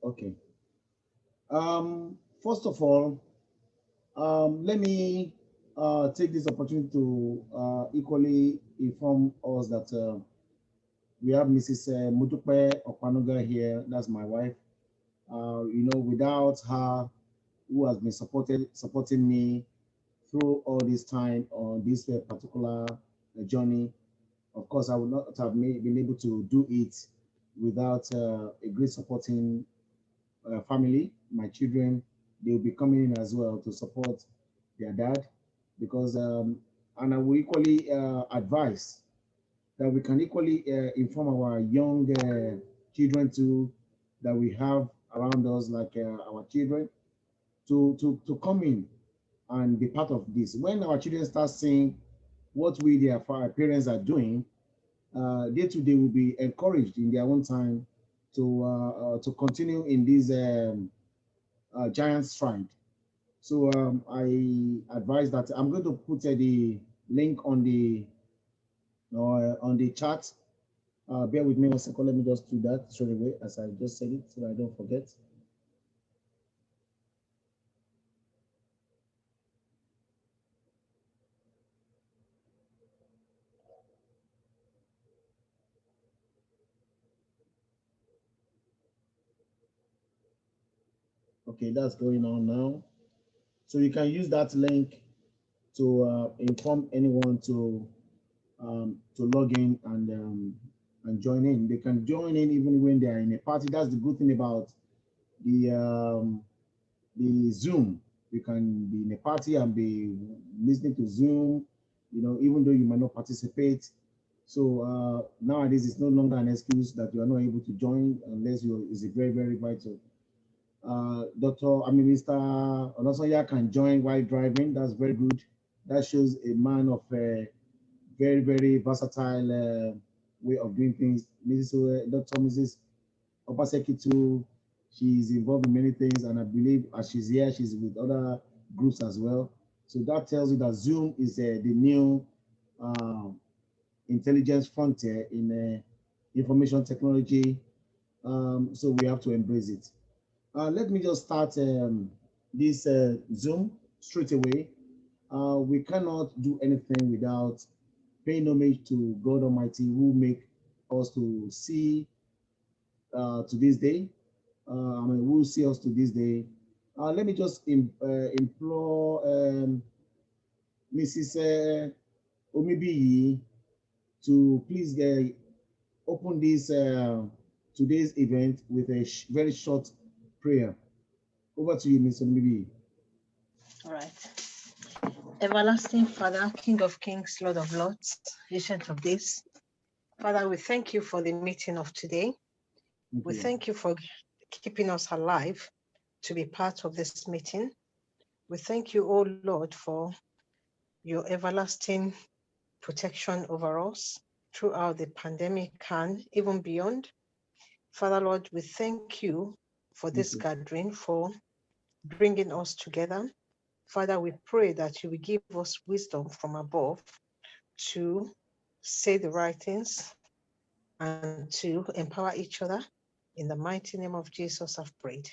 Okay. First of all, let me take this opportunity to equally inform us that we have Mrs. Mutupe OPANUGA here. That's my wife. Without her, who has been supporting me through all this time on this particular journey, of course, I would not have been able to do it without a great supporting family. My children, they will be coming in as well to support their dad, because and I will equally advise that we can equally inform our young children too, that we have around us, like our children, to come in and be part of this. When our children start seeing what we, their parents, are doing, day to day will be encouraged in their own time to continue in this giant stride. So I advise that I'm going to put the link on the chat. Bear with me 1 second. Let me just do that straight away as I just said it, so that I don't forget. Okay, that's going on now. So you can use that link to inform anyone to log in and join in. They can join in even when they are in a party. That's the good thing about the Zoom. You can be in a party and be listening to Zoom, even though you might not participate. So nowadays, it's no longer an excuse that you are not able to join unless you is very, very vital. Mr. Onasanya can join while driving. That's very good. That shows a man of a very, very versatile way of doing things. Mrs. OBASEKI too, she's involved in many things, and I believe as she's here, she's with other groups as well. So that tells you that Zoom is the new uh, intelligence frontier in information technology. So we have to embrace it. Let me just start this Zoom straight away. We cannot do anything without paying homage to God Almighty, who make us to see to this day. Who see us to this day. Let me just implore Mrs. OMIBIYI to please open this today's event with a very short prayer. Over to you, Mr. OMIBIYI. All right. Everlasting Father, King of Kings, Lord of Lords, Ancient of Days, Father, we thank you for the meeting of today. We thank you for keeping us alive to be part of this meeting. We thank you, O Lord, for your everlasting protection over us throughout the pandemic and even beyond. Father, Lord, we thank you for this gathering, for bringing us together. Father, we pray that you will give us wisdom from above to say the right things and to empower each other. In the mighty name of Jesus, I've prayed.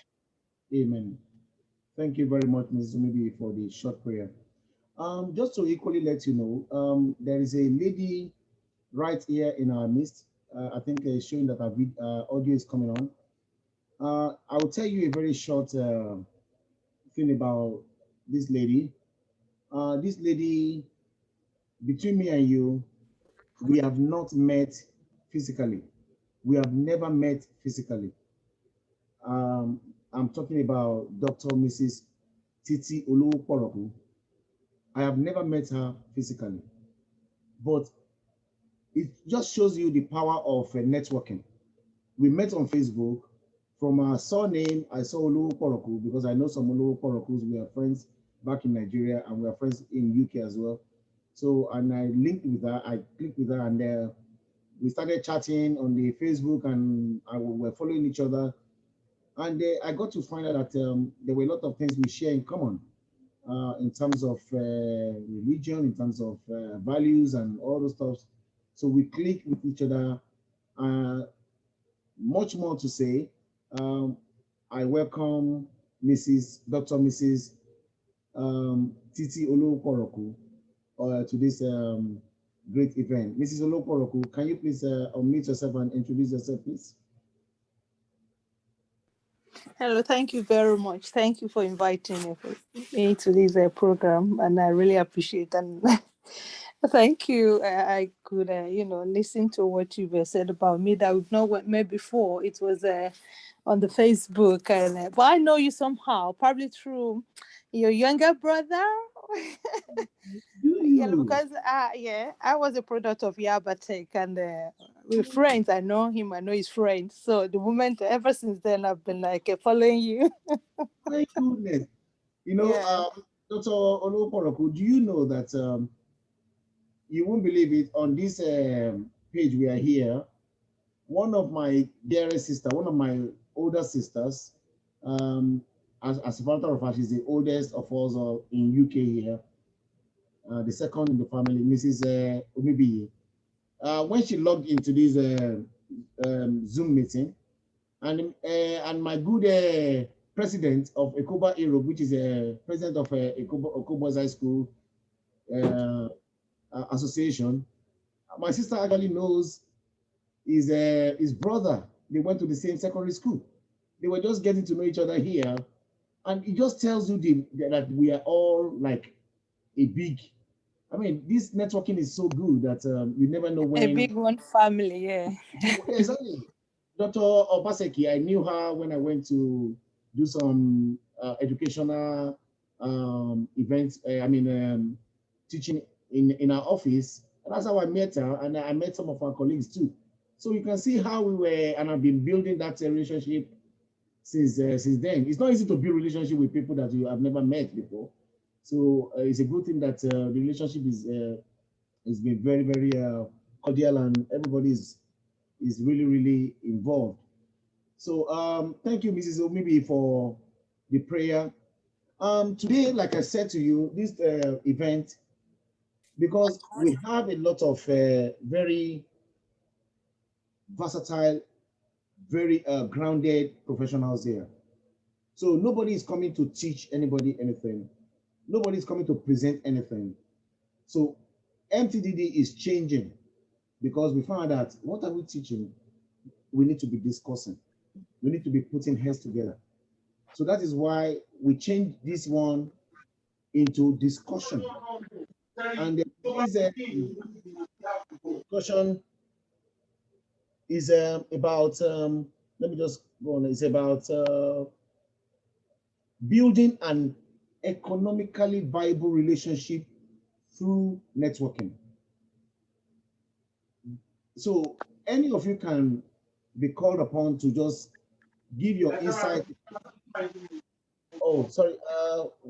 Amen. Thank you very much, Ms. Zumibi, for the short prayer. Just to equally let you know, there is a lady right here in our midst. I think showing that our audio is coming on. I will tell you a very short thing about this lady. This lady, between me and you, we have not met physically. We have never met physically. I'm talking about Dr. Mrs. TITI OLOWOPOROKU. I have never met her physically, but it just shows you the power of networking. We met on Facebook. From our surname, I saw OLOWOPOROKU because I know some OLOWOPOROKUs. We are friends back in Nigeria and we are friends in UK as well. So, and I linked with her, I clicked with her, and we started chatting on the Facebook, and we were following each other. And I got to find out that there were a lot of things we share in common in terms of religion, in terms of values and all those stuff. So we clicked with each other. Much more to say. I welcome Dr. Mrs. TITI OLOWOPOROKU to this great event. Mrs. OLOWOPOROKU, can you please unmute yourself and introduce yourself, please? Hello, thank you very much. Thank you for inviting me to this program, and I really appreciate it. And thank you. I could, listen to what you said about me that we've not met before. It was on the Facebook, and but I know you somehow, probably through your younger brother. Yeah, because I was a product of Yaba Tech, and we're friends. I know him. I know his friends. So the moment, ever since then, I've been like following you. Thank goodness. You know, Yeah. Dr. OLOWOPOROKU, do you know that you won't believe it, on this page we are here, one of my dearest sister, one of my older sisters, as a matter of fact, she's the oldest of us in UK here, the second in the family, Mrs. OMIBIYI. When she logged into this Zoom meeting, and my good president of EKOBA Europe, which is a president of EKOBA High School Association, my sister actually knows his brother. They went to the same secondary school. They were just getting to know each other here, and it just tells you that we are all like a big. I mean, this networking is so good that you never know when. A big one family, yeah. Yeah, exactly. Dr. OBASEKI, I knew her when I went to do some educational events. Teaching in our office, and that's how I met her, and I met some of our colleagues too. So you can see how we were, and I've been building that relationship since then. It's not easy to build relationship with people that you have never met before. So it's a good thing that the relationship is been very, very cordial, and everybody is really, really involved. So thank you, Mrs. OMIBIYI, for the prayer. Today, like I said to you, this event, because we have a lot of very versatile, very grounded professionals here. So nobody is coming to teach anybody anything. Nobody is coming to present anything. So Mtdd is changing, because we found out, what are we teaching? We need to be discussing. We need to be putting heads together. So that is why we changed this one into discussion. And this discussion is about, let me just go on, it's about building an economically viable relationship through networking. So any of you can be called upon to just give your insight. Oh, sorry,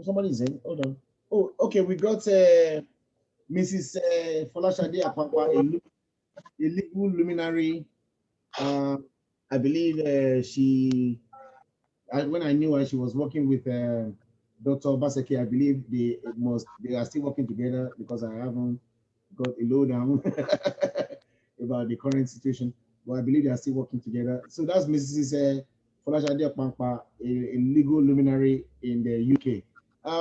somebody's in, hold on. Oh, okay, we got Mrs. Folashade Apapa, a legal luminary. I believe when I knew her, she was working with Dr. OBASEKI. I believe they are still working together, because I haven't got a lowdown about the current situation, but I believe they are still working together. So that's Mrs. Folashade Apapa, a legal luminary in the UK.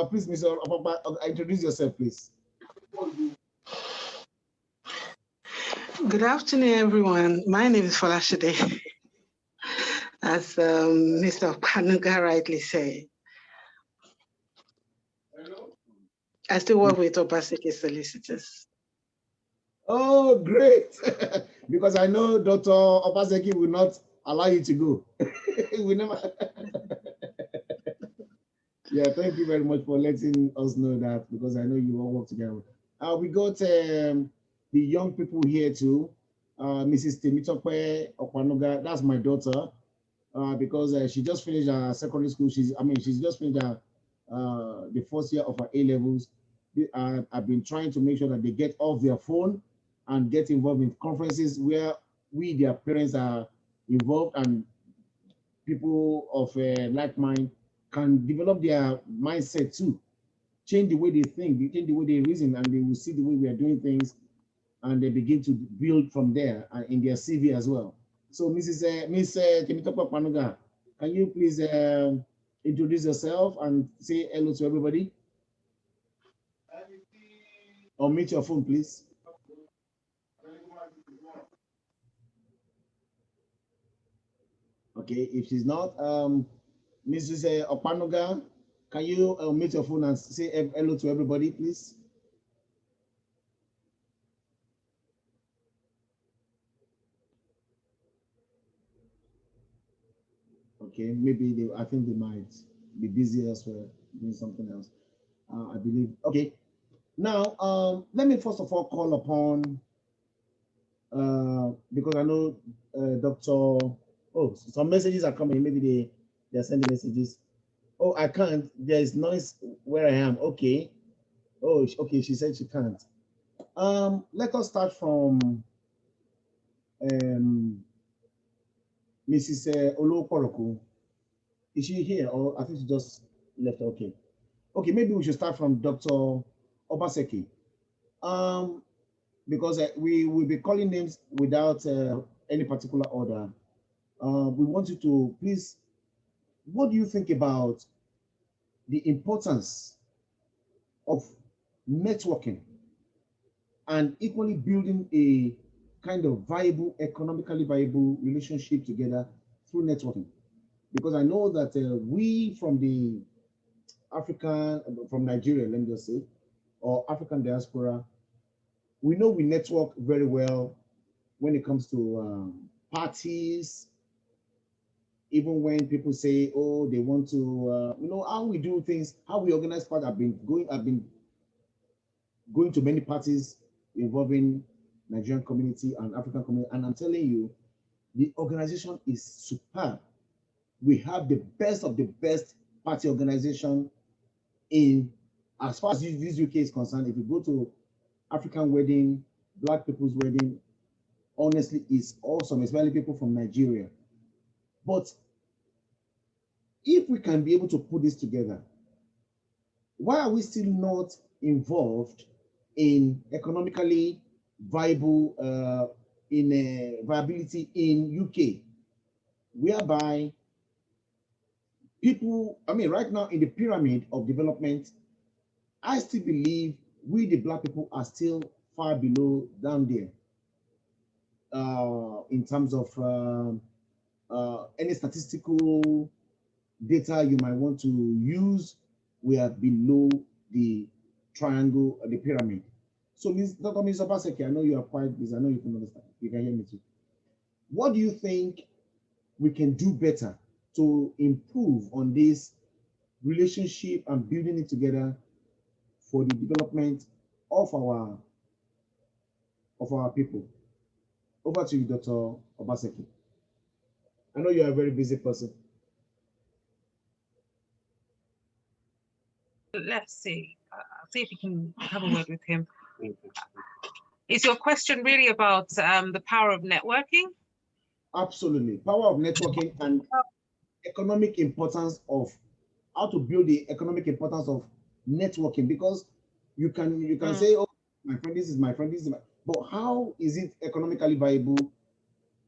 Please, Mr. Apapa, introduce yourself, please. Good afternoon, everyone. My name is Folashade. As Mr. OPANUGA rightly said, I still work with OBASEKI solicitors. Oh, great. Because I know Dr. OBASEKI will not allow you to go. We never. Yeah, thank you very much for letting us know that, because I know you all work together. We got the young people here too. Mrs. Temitope OPANUGA, that's my daughter, because she just finished her secondary school. She's just finished her, the first year of her A-levels. I've been trying to make sure that they get off their phone and get involved in conferences where their parents are involved, and people of like mind can develop their mindset too, change the way they think, change the way they reason, and they will see the way we are doing things, and they begin to build from there in their CV as well. So Miss Temitope OPANUGA, Can you please introduce yourself and say hello to everybody? Or mute your phone, please. Okay, if she's not, Mrs. Opanuga, can you mute your phone and say hello to everybody, please? Okay, maybe they, I think they might be busy elsewhere doing something else. I believe. Okay, now let me first of all call upon because I know Dr. Oh, some messages are coming. Maybe they're sending messages. Oh, I can't. There is noise where I am. Okay. Oh, okay. She said she can't. Let us start from Mrs. OLOWOPOROKU. Is she here, or I think she just left? Okay. Okay. Maybe we should start from Dr. OBASEKI. Because we will be calling names without any particular order. We want you to please, what do you think about the importance of networking and equally building a kind of viable, economically viable relationship together through networking? Because I know that we from the from Nigeria, let me just say, or African diaspora, we know we network very well when it comes to parties, even when people say, oh, they want to, you know, how we do things, how we organize parties. I've been going to many parties involving Nigerian community and African community, and I'm telling you, the organization is superb. We have the best of the best party organization in, as far as this UK is concerned. If you go to African wedding, Black people's wedding, honestly, it's awesome, especially people from Nigeria. But if we can be able to put this together, why are we still not involved in economically viable, viability in UK, whereby people, I mean, right now in the pyramid of development, I still believe we, the Black people, are still far below down there in terms of any statistical data you might want to use. We are below the triangle, the pyramid. So, Dr. Mr. OBASEKI, I know you are quite busy. I know you can understand. You can hear me too. What do you think we can do better to improve on this relationship and building it together for the development of our people? Over to you, Dr. OBASEKI. I know you are a very busy person. Let's see. I'll see if we can have a word with him. Is your question really about the power of networking? Absolutely. Power of networking and economic importance of how to build the economic importance of networking, because you can say, oh, my friend, this is my friend, this is my, but how is it economically viable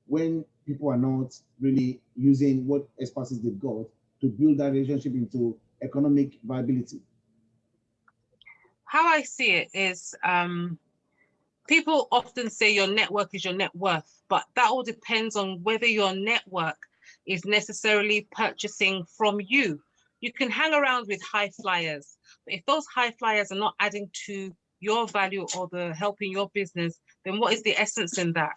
when people are not really using what expertise they've got to build that relationship into economic viability? How I see it is, people often say your network is your net worth, but that all depends on whether your network is necessarily purchasing from you. You can hang around with high flyers, but if those high flyers are not adding to your value or the helping your business, then what is the essence in that?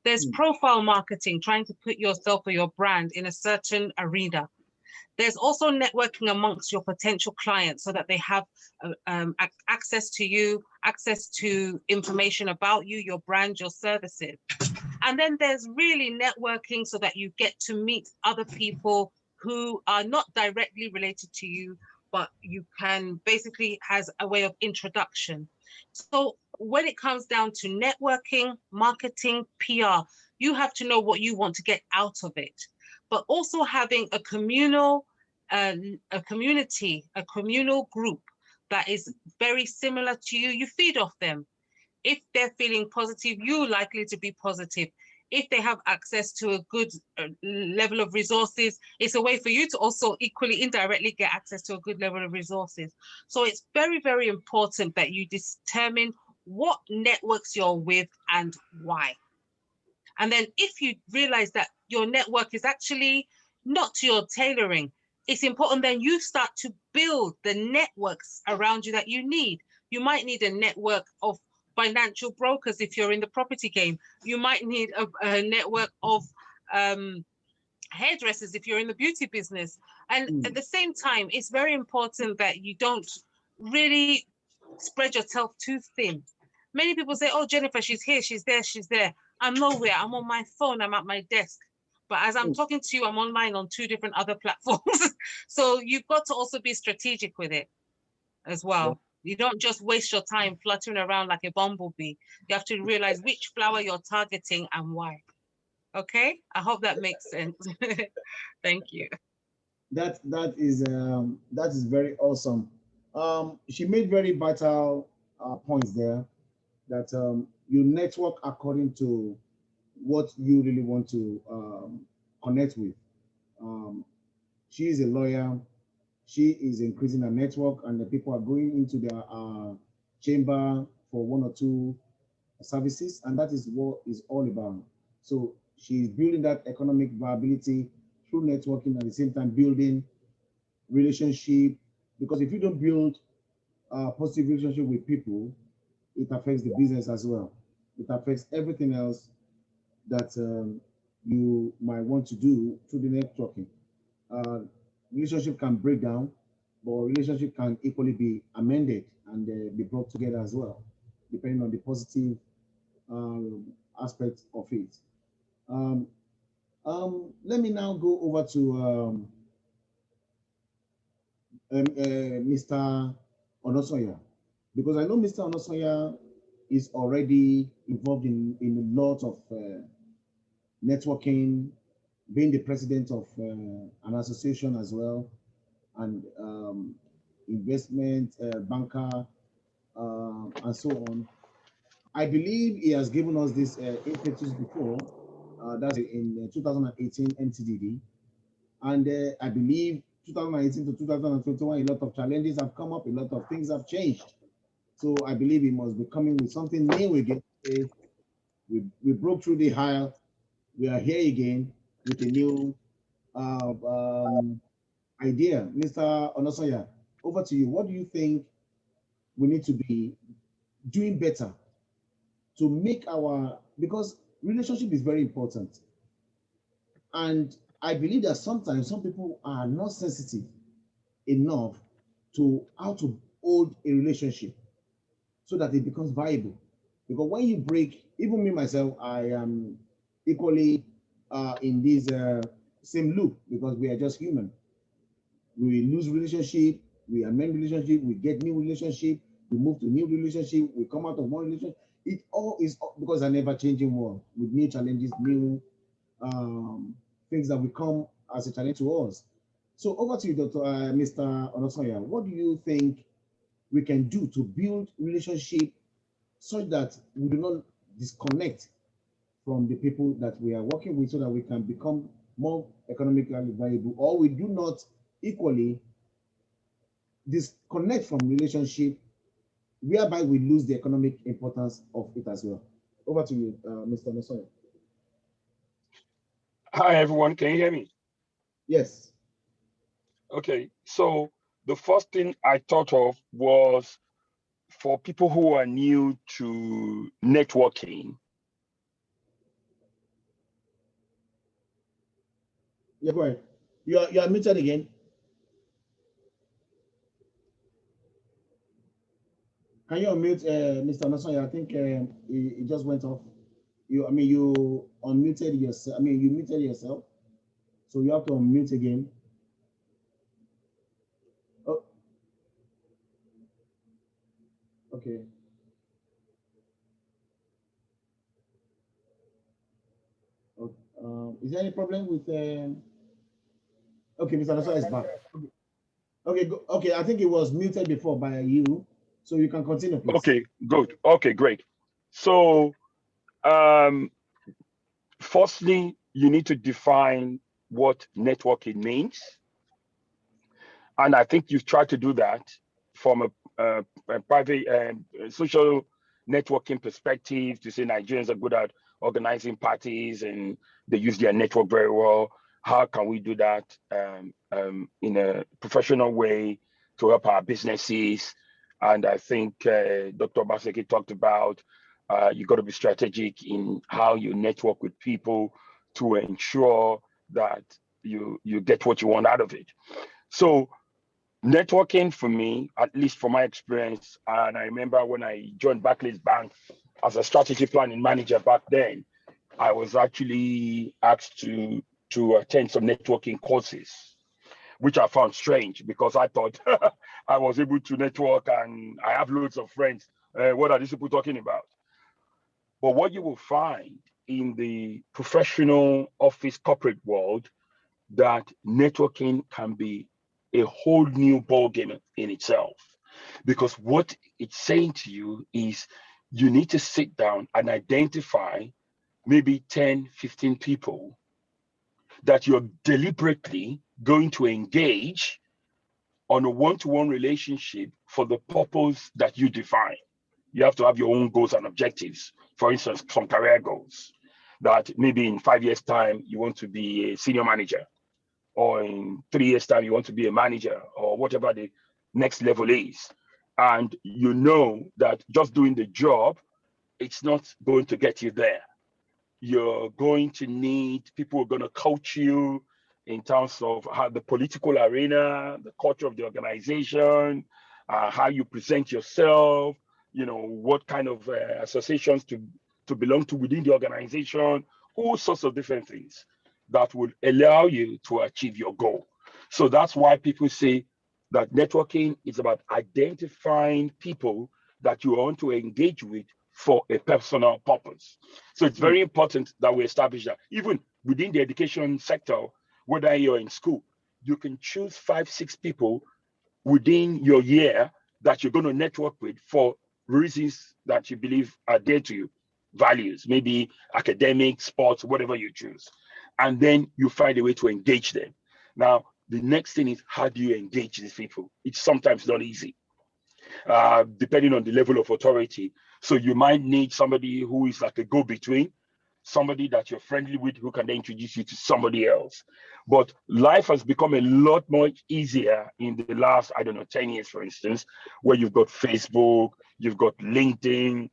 There's profile marketing, trying to put yourself or your brand in a certain arena. There's also networking amongst your potential clients so that they have access to you, access to information about you, your brand, your services. And then there's really networking so that you get to meet other people who are not directly related to you, but you can basically has a way of introduction. So when it comes down to networking, marketing, PR, you have to know what you want to get out of it. But also having a communal, a communal group that is very similar to you, you feed off them. If they're feeling positive, you're likely to be positive. if they have access to a good level of resources, it's a way for you to also equally indirectly get access to a good level of resources. So it's very, very important that you determine what networks you're with and why. And then if you realize that your network is actually not to your tailoring, it's important then you start to build the networks around you that you need. You might need a network of financial brokers if you're in the property game. You might need a network of hairdressers if you're in the beauty business. And at the same time, it's very important that you don't really spread yourself too thin. Many people say, oh, Jennifer, she's here, she's there, she's there. I'm nowhere, I'm on my phone, I'm at my desk. But as I'm talking to you, I'm online on 2 different other platforms. So you've got to also be strategic with it as well. Yeah. You don't just waste your time fluttering around like a bumblebee. You have to realize which flower you're targeting and why. Okay, I hope that makes sense. Thank you. That is very awesome. She made very vital points there, that you network according to what you really want to connect with. She is a lawyer. She is increasing her network, and the people are going into their chamber for 1 or 2 services, and that is what it's all about. So she's building that economic viability through networking, at the same time building relationship, because if you don't build a positive relationship with people, it affects the business as well. It affects everything else that you might want to do through the networking. Relationship can break down, but relationship can equally be amended and be brought together as well, depending on the positive aspect of it. Let me now go over to Mr. Onosanya, because I know Mr. Onosanya is already involved in a lot of networking, being the president of an association as well, and investment banker, and so on. I believe he has given us this impetus before, that's in 2018 Mtdd, and I believe 2018 to 2021, a lot of challenges have come up, a lot of things have changed. So I believe he must be coming with something new again. We broke through the high. We are here again with a new idea. Mr. Onosanya, over to you. What do you think we need to be doing better to make because relationship is very important. And I believe that sometimes some people are not sensitive enough to how to hold a relationship so that it becomes viable. Because when you break, even me myself, I am equally in this same loop, because we are just human. We lose relationship, we amend relationship, we get new relationship, we move to new relationship, we come out of one relationship. It all is because a never-changing world with new challenges, new things that will come as a challenge to us. So over to you, Mr. Onosanya. What do you think we can do to build relationship such that we do not disconnect from the people that we are working with, so that we can become more economically viable, or we do not equally disconnect from relationship, whereby we lose the economic importance of it as well? Over to you, Mr. Onosanya. Hi, everyone. Can you hear me? Yes. Okay, so the first thing I thought of was for people who are new to networking. Yeah, go ahead. You are muted again. Can you unmute Mr. Onosanya? I think it just went off. You unmuted yourself. You muted yourself. So you have to unmute again. Oh. Okay. Is there any problem with? Okay, Mr. Onosanya is back. Okay, okay. I think it was muted before by you, so you can continue, please. Okay, good. Okay, great. So, firstly, you need to define what networking means. And I think you've tried to do that from a private social networking perspective, to say Nigerians are good at organizing parties and they use their network very well. How can we do that in a professional way to help our businesses? And I think Dr. OBASEKI talked about you got to be strategic in how you network with people to ensure that you get what you want out of it. So networking for me, at least from my experience, and I remember when I joined Barclays Bank as a strategy planning manager back then, I was actually asked to attend some networking courses, which I found strange because I thought I was able to network and I have loads of friends. What are these people talking about? But what you will find in the professional office corporate world, that networking can be a whole new ballgame in itself. Because what it's saying to you is you need to sit down and identify maybe 10, 15 people that you're deliberately going to engage on a one-to-one relationship for the purpose that you define. You have to have your own goals and objectives. For instance, some career goals that maybe in 5 years' time, you want to be a senior manager, or in 3 years' time, you want to be a manager, or whatever the next level is. And you know that just doing the job, it's not going to get you there. You're going to need people who are going to coach you in terms of how the political arena, the culture of the organization, how you present yourself, you know, what kind of associations to belong to within the organization, all sorts of different things that would allow you to achieve your goal. So that's why people say that networking is about identifying people that you want to engage with for a personal purpose. So it's very important that we establish that. Even within the education sector, whether you're in school, you can choose 5, 6 people within your year that you're going to network with for reasons that you believe are dear to you, values, maybe academic, sports, whatever you choose. And then you find a way to engage them. Now, the next thing is, how do you engage these people? It's sometimes not easy, depending on the level of authority. So you might need somebody who is like a go-between, somebody that you're friendly with who can then introduce you to somebody else. But life has become a lot more easier in the last, 10 years, for instance, where you've got Facebook, you've got LinkedIn,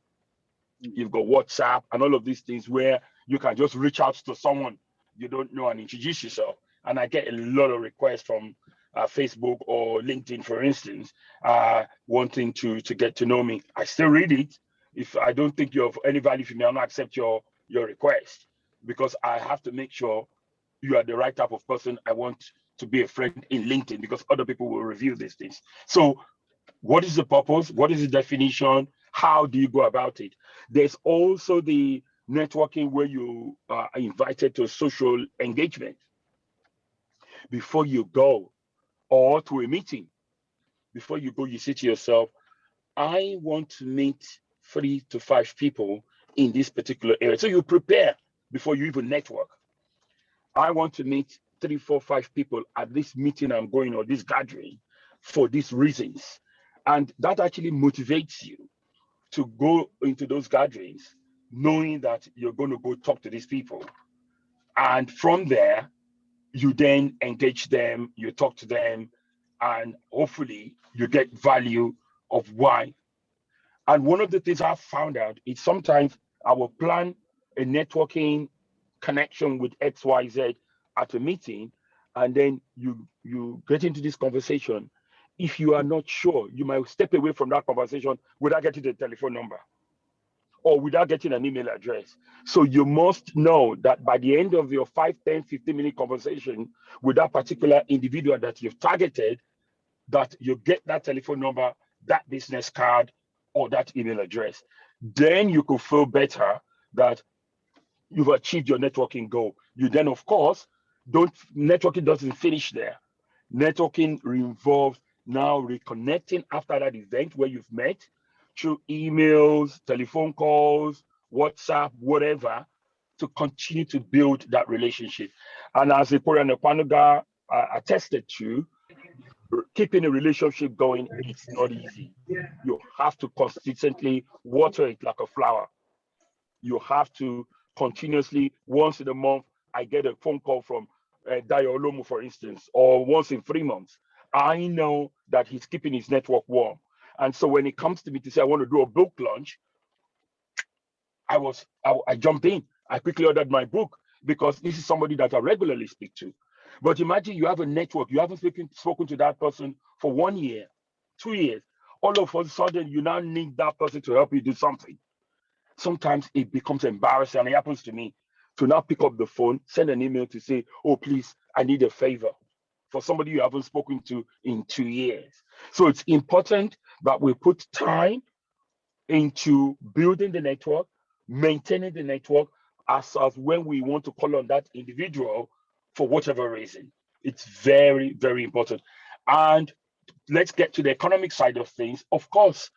you've got WhatsApp, and all of these things where you can just reach out to someone you don't know and introduce yourself. And I get a lot of requests from Facebook or LinkedIn, for instance, wanting to get to know me. I still read it. If I don't think you're of any value for me, I'll not accept your request, because I have to make sure you are the right type of person I want to be a friend in LinkedIn, because other people will review these things. So what is the purpose? What is the definition? How do you go about it? There's also the networking where you are invited to a social engagement before you go, or to a meeting. Before you go, you say to yourself, I want to meet 3 to 5 people in this particular area. So you prepare before you even network. I want to meet 3, 4, 5 people at this meeting I'm going, or this gathering, for these reasons. And that actually motivates you to go into those gatherings, knowing that you're going to go talk to these people. And from there, you then engage them, you talk to them, and hopefully you get value of why. And one of the things I've found out is sometimes I will plan a networking connection with XYZ at a meeting, and then you get into this conversation. If you are not sure, you might step away from that conversation without getting the telephone number or without getting an email address. So you must know that by the end of your 5, 10, 15-minute conversation with that particular individual that you've targeted, that you get that telephone number, that business card, or that email address. Then you could feel better that you've achieved your networking goal. You then, of course, networking doesn't finish there. Networking involves now reconnecting after that event where you've met through emails, telephone calls, WhatsApp, whatever, to continue to build that relationship. And as Ipori and OPANUGA attested to, keeping a relationship going, it's not easy. You have to consistently water it like a flower. You have to continuously, once in a month, I get a phone call from Dayo Olomu, for instance, or once in 3 months. I know that he's keeping his network warm. And so when it comes to me to say, I want to do a book launch, I jumped in. I quickly ordered my book because this is somebody that I regularly speak to. But imagine you have a network, you haven't spoken to that person for 1 year, 2 years. All of a sudden, you now need that person to help you do something. Sometimes it becomes embarrassing, and it happens to me, to now pick up the phone, send an email to say, oh, please, I need a favor for somebody you haven't spoken to in 2 years. So it's important that we put time into building the network, maintaining the network, as when we want to call on that individual for whatever reason. It's very, very important. And let's get to the economic side of things. Of course,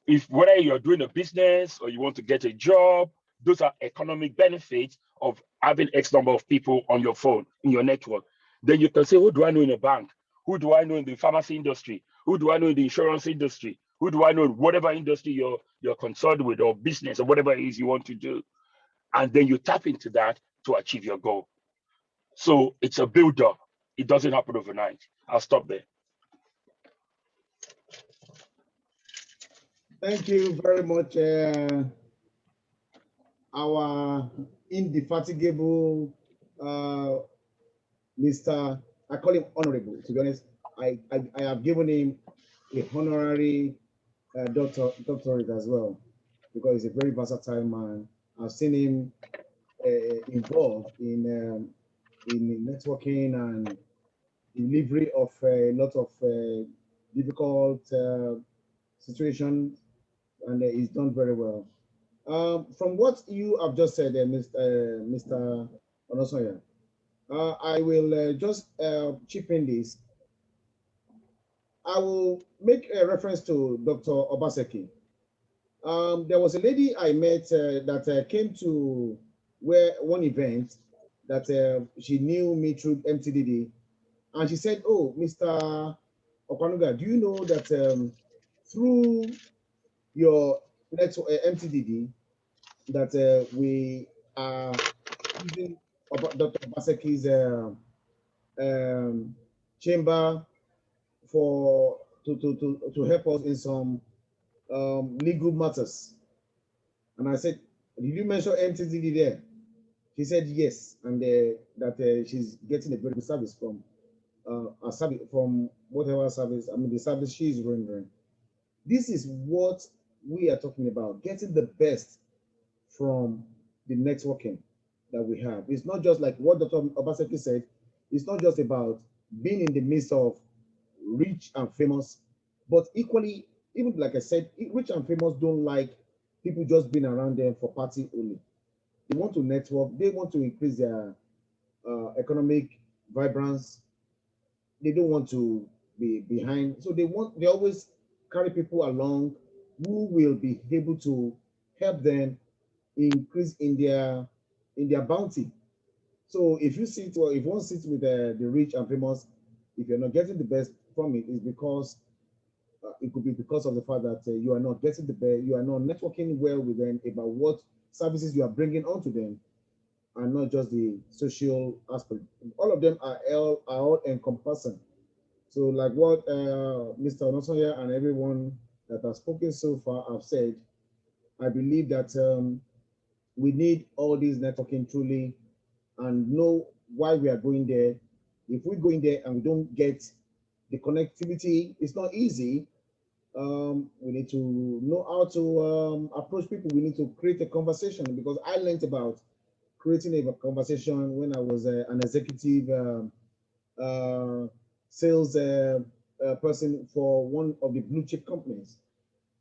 if whether you're doing a business or you want to get a job, those are economic benefits of having X number of people on your phone, in your network. Then you can say, who do I know in a bank? Who do I know in the pharmacy industry? Who do I know in the insurance industry? Who do I know in whatever industry you're concerned with, or business, or whatever it is you want to do? And then you tap into that to achieve your goal. So it's a build-up. It doesn't happen overnight. I'll stop there. Thank you very much, our indefatigable Mr. I call him honorable. To be honest, I have given him a honorary doctorate as well, because he's a very versatile man. I've seen him involved in networking and delivery of a lot of difficult situations, and he's done very well. From what you have just said, Mr. Onasanya, I will just chip in this. I will make a reference to Dr. OBASEKI. There was a lady I met that came to one event that she knew me through Mtdd, and she said, "Oh, Mr. OPANUGA, do you know that through your network Mtdd that we are using Dr. OBASEKI's chamber to help us in some legal matters?" And I said, "Did you mention Mtdd there?" She said yes, and that she's getting a very good service from a service from whatever service. I mean, the service she's rendering. This is what we are talking about: getting the best from the networking that we have. It's not just like what Dr. OBASEKI said. It's not just about being in the midst of rich and famous, but equally, even like I said, rich and famous don't like people just being around them for party only. They want to network. They want to increase their economic vibrance. They don't want to be behind. So they always carry people along who will be able to help them increase in their bounty. So if you sit, or if one sits with the rich and famous, if you're not getting the best from it, is because it could be because of the fact that you are not getting the best, you are not networking well with them about what services you are bringing onto them, and not just the social aspect. All of them are all encompassing. So like what Mr. Onasanya and everyone that has spoken so far have said, I believe that we need all these networking truly, and know why we are going there. If we go in there and we don't get the connectivity, it's not easy. We need to know how to approach people. We need to create a conversation, because I learned about creating a conversation when I was an executive sales person for one of the blue chip companies,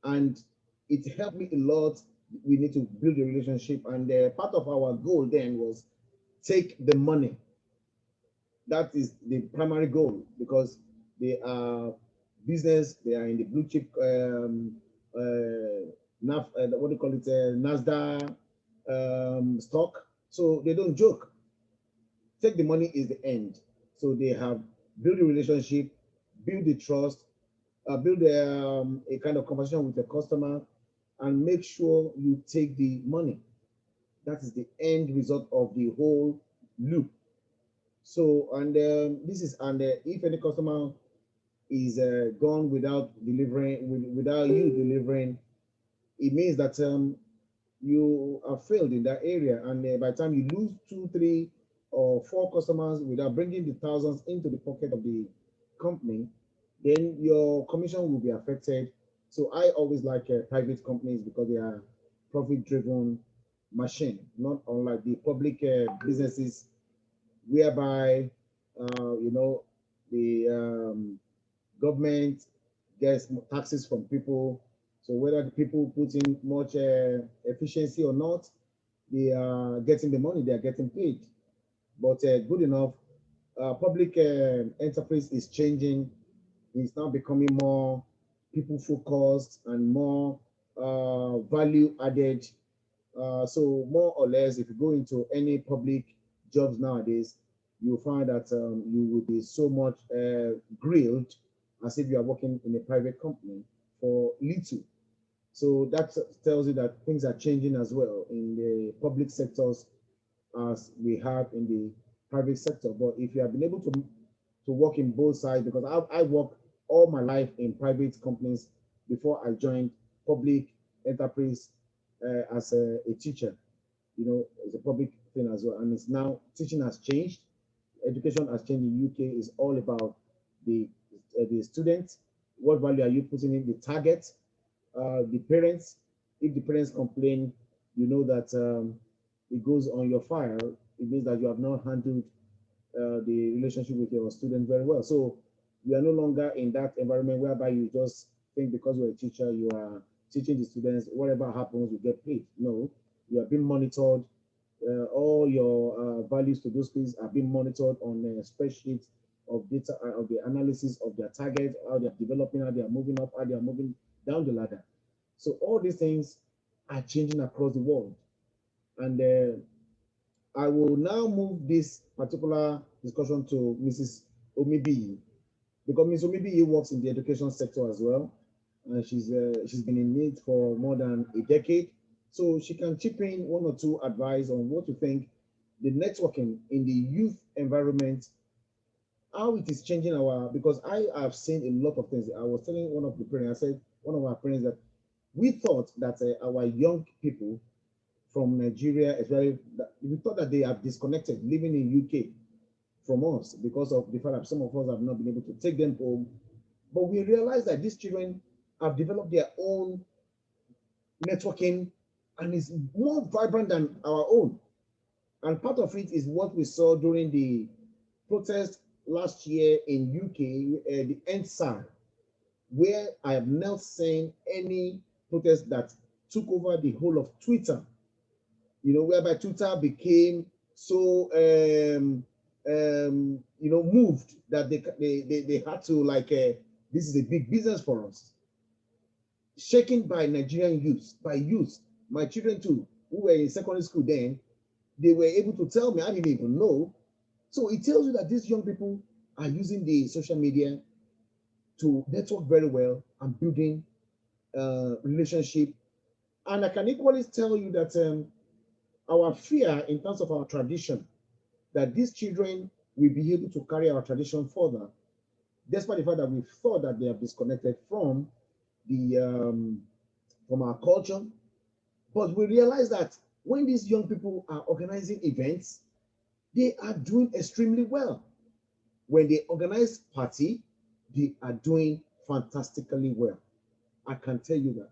and it helped me a lot. We need to build a relationship, and part of our goal then was take the money. That is the primary goal, because they are business, they are in the blue chip what do you call it, NASDAQ stock. So they don't joke. Take the money is the end. So they have built a relationship, build the trust, build a kind of conversation with the customer, and make sure you take the money. That is the end result of the whole loop. So, and this is, and if any customer is gone without delivering, without you delivering, it means that you are failed in that area. And by the time you lose 2, 3, or 4 customers without bringing the thousands into the pocket of the company, then your commission will be affected. So I always like private companies because they are profit-driven machine, not unlike the public businesses, whereby you know, the government gets taxes from people. So whether the people put in much efficiency or not, they are getting the money, they are getting paid. But good enough, public enterprise is changing. It's now becoming more people focused and more value added. So more or less, if you go into any public jobs nowadays, you'll find that you will be so much grilled as if you are working in a private company for little. So that tells you that things are changing as well in the public sectors as we have in the private sector. But if you have been able to work in both sides, because I worked all my life in private companies before I joined public enterprise as a teacher. You know, it's a public thing as well. And it's now, teaching has changed. Education has changed in UK. Is all about the students. What value are you putting in? The target, the parents. If the parents complain, you know that it goes on your file. It means that you have not handled the relationship with your student very well. So you are no longer in that environment whereby you just think because you're a teacher, you are teaching the students, whatever happens, you get paid. No, you are being monitored. All your values to those things are being monitored on a spreadsheet of data, of the analysis of their target, how they're developing, how they are moving up, how they are moving down the ladder. So all these things are changing across the world. And I will now move this particular discussion to Mrs. OMIBIYI, because Ms. OMIBIYI works in the education sector as well. And she's been in it for more than a decade. So she can chip in 1 or 2 advice on what to think the networking in the youth environment, how it is changing because I have seen a lot of things. I was telling one of the parents, I said, one of our parents, that we thought that our young people from Nigeria, especially, we thought that they have disconnected living in UK from us because of the fact that some of us have not been able to take them home. But we realized that these children have developed their own networking and is more vibrant than our own. And part of it is what we saw during the protest last year in UK, the ENGR, where I have not seen any protest that took over the whole of Twitter. You know, whereby Twitter became so you know, moved that they had to, like, this is a big business for us. Shaken by Nigerian youth, my children too, who were in secondary school then, they were able to tell me, I didn't even know. So it tells you that these young people are using the social media to network very well and building relationship. And I can equally tell you that our fear in terms of our tradition, that these children will be able to carry our tradition further, despite the fact that we thought that they have disconnected from the from our culture. But we realize that when these young people are organizing events, they are doing extremely well. When they organize party, they are doing fantastically well. I can tell you that.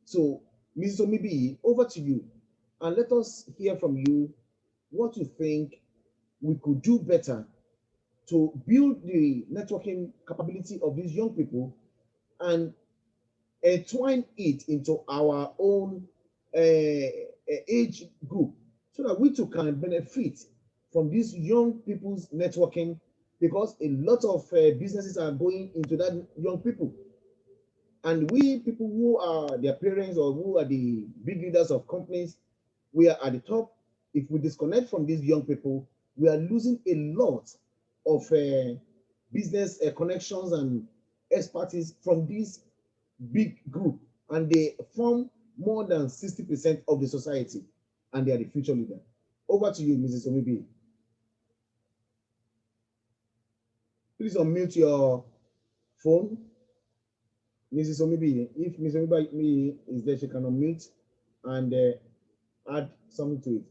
So, Mrs. OMIBIYI, over to you. And let us hear from you what you think we could do better to build the networking capability of these young people and entwine it into our own age group, so that we too can benefit from these young people's networking, because a lot of businesses are going into that young people. And we people who are their parents or who are the big leaders of companies, we are at the top. if we disconnect from these young people, we are losing a lot of business connections and expertise from this big group, and they form more than 60% of the society, and they are the future leader. Over to you, Mrs. OMIBIYI. Please unmute your phone. Mrs. OMIBIYI, if Mrs. OMIBIYI is there, she can unmute and add something to it.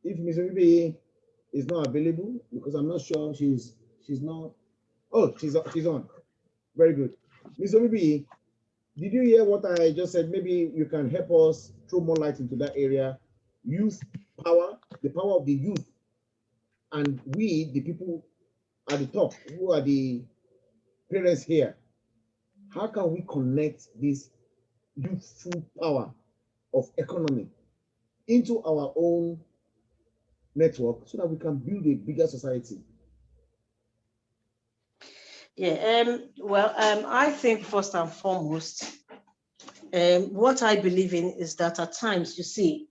If Mrs. OMIBIYI is not available, because I'm not sure she's not. Oh, she's on. Very good. Mrs. OMIBIYI, did you hear what I just said? Maybe you can help us throw more light into that area. Youth power, the power of the youth, and we, the people at the top, who are the parents here. How can we connect this youthful power of economy into our own network so that we can build a bigger society? Yeah, I think first and foremost, what I believe in is that at times, you see,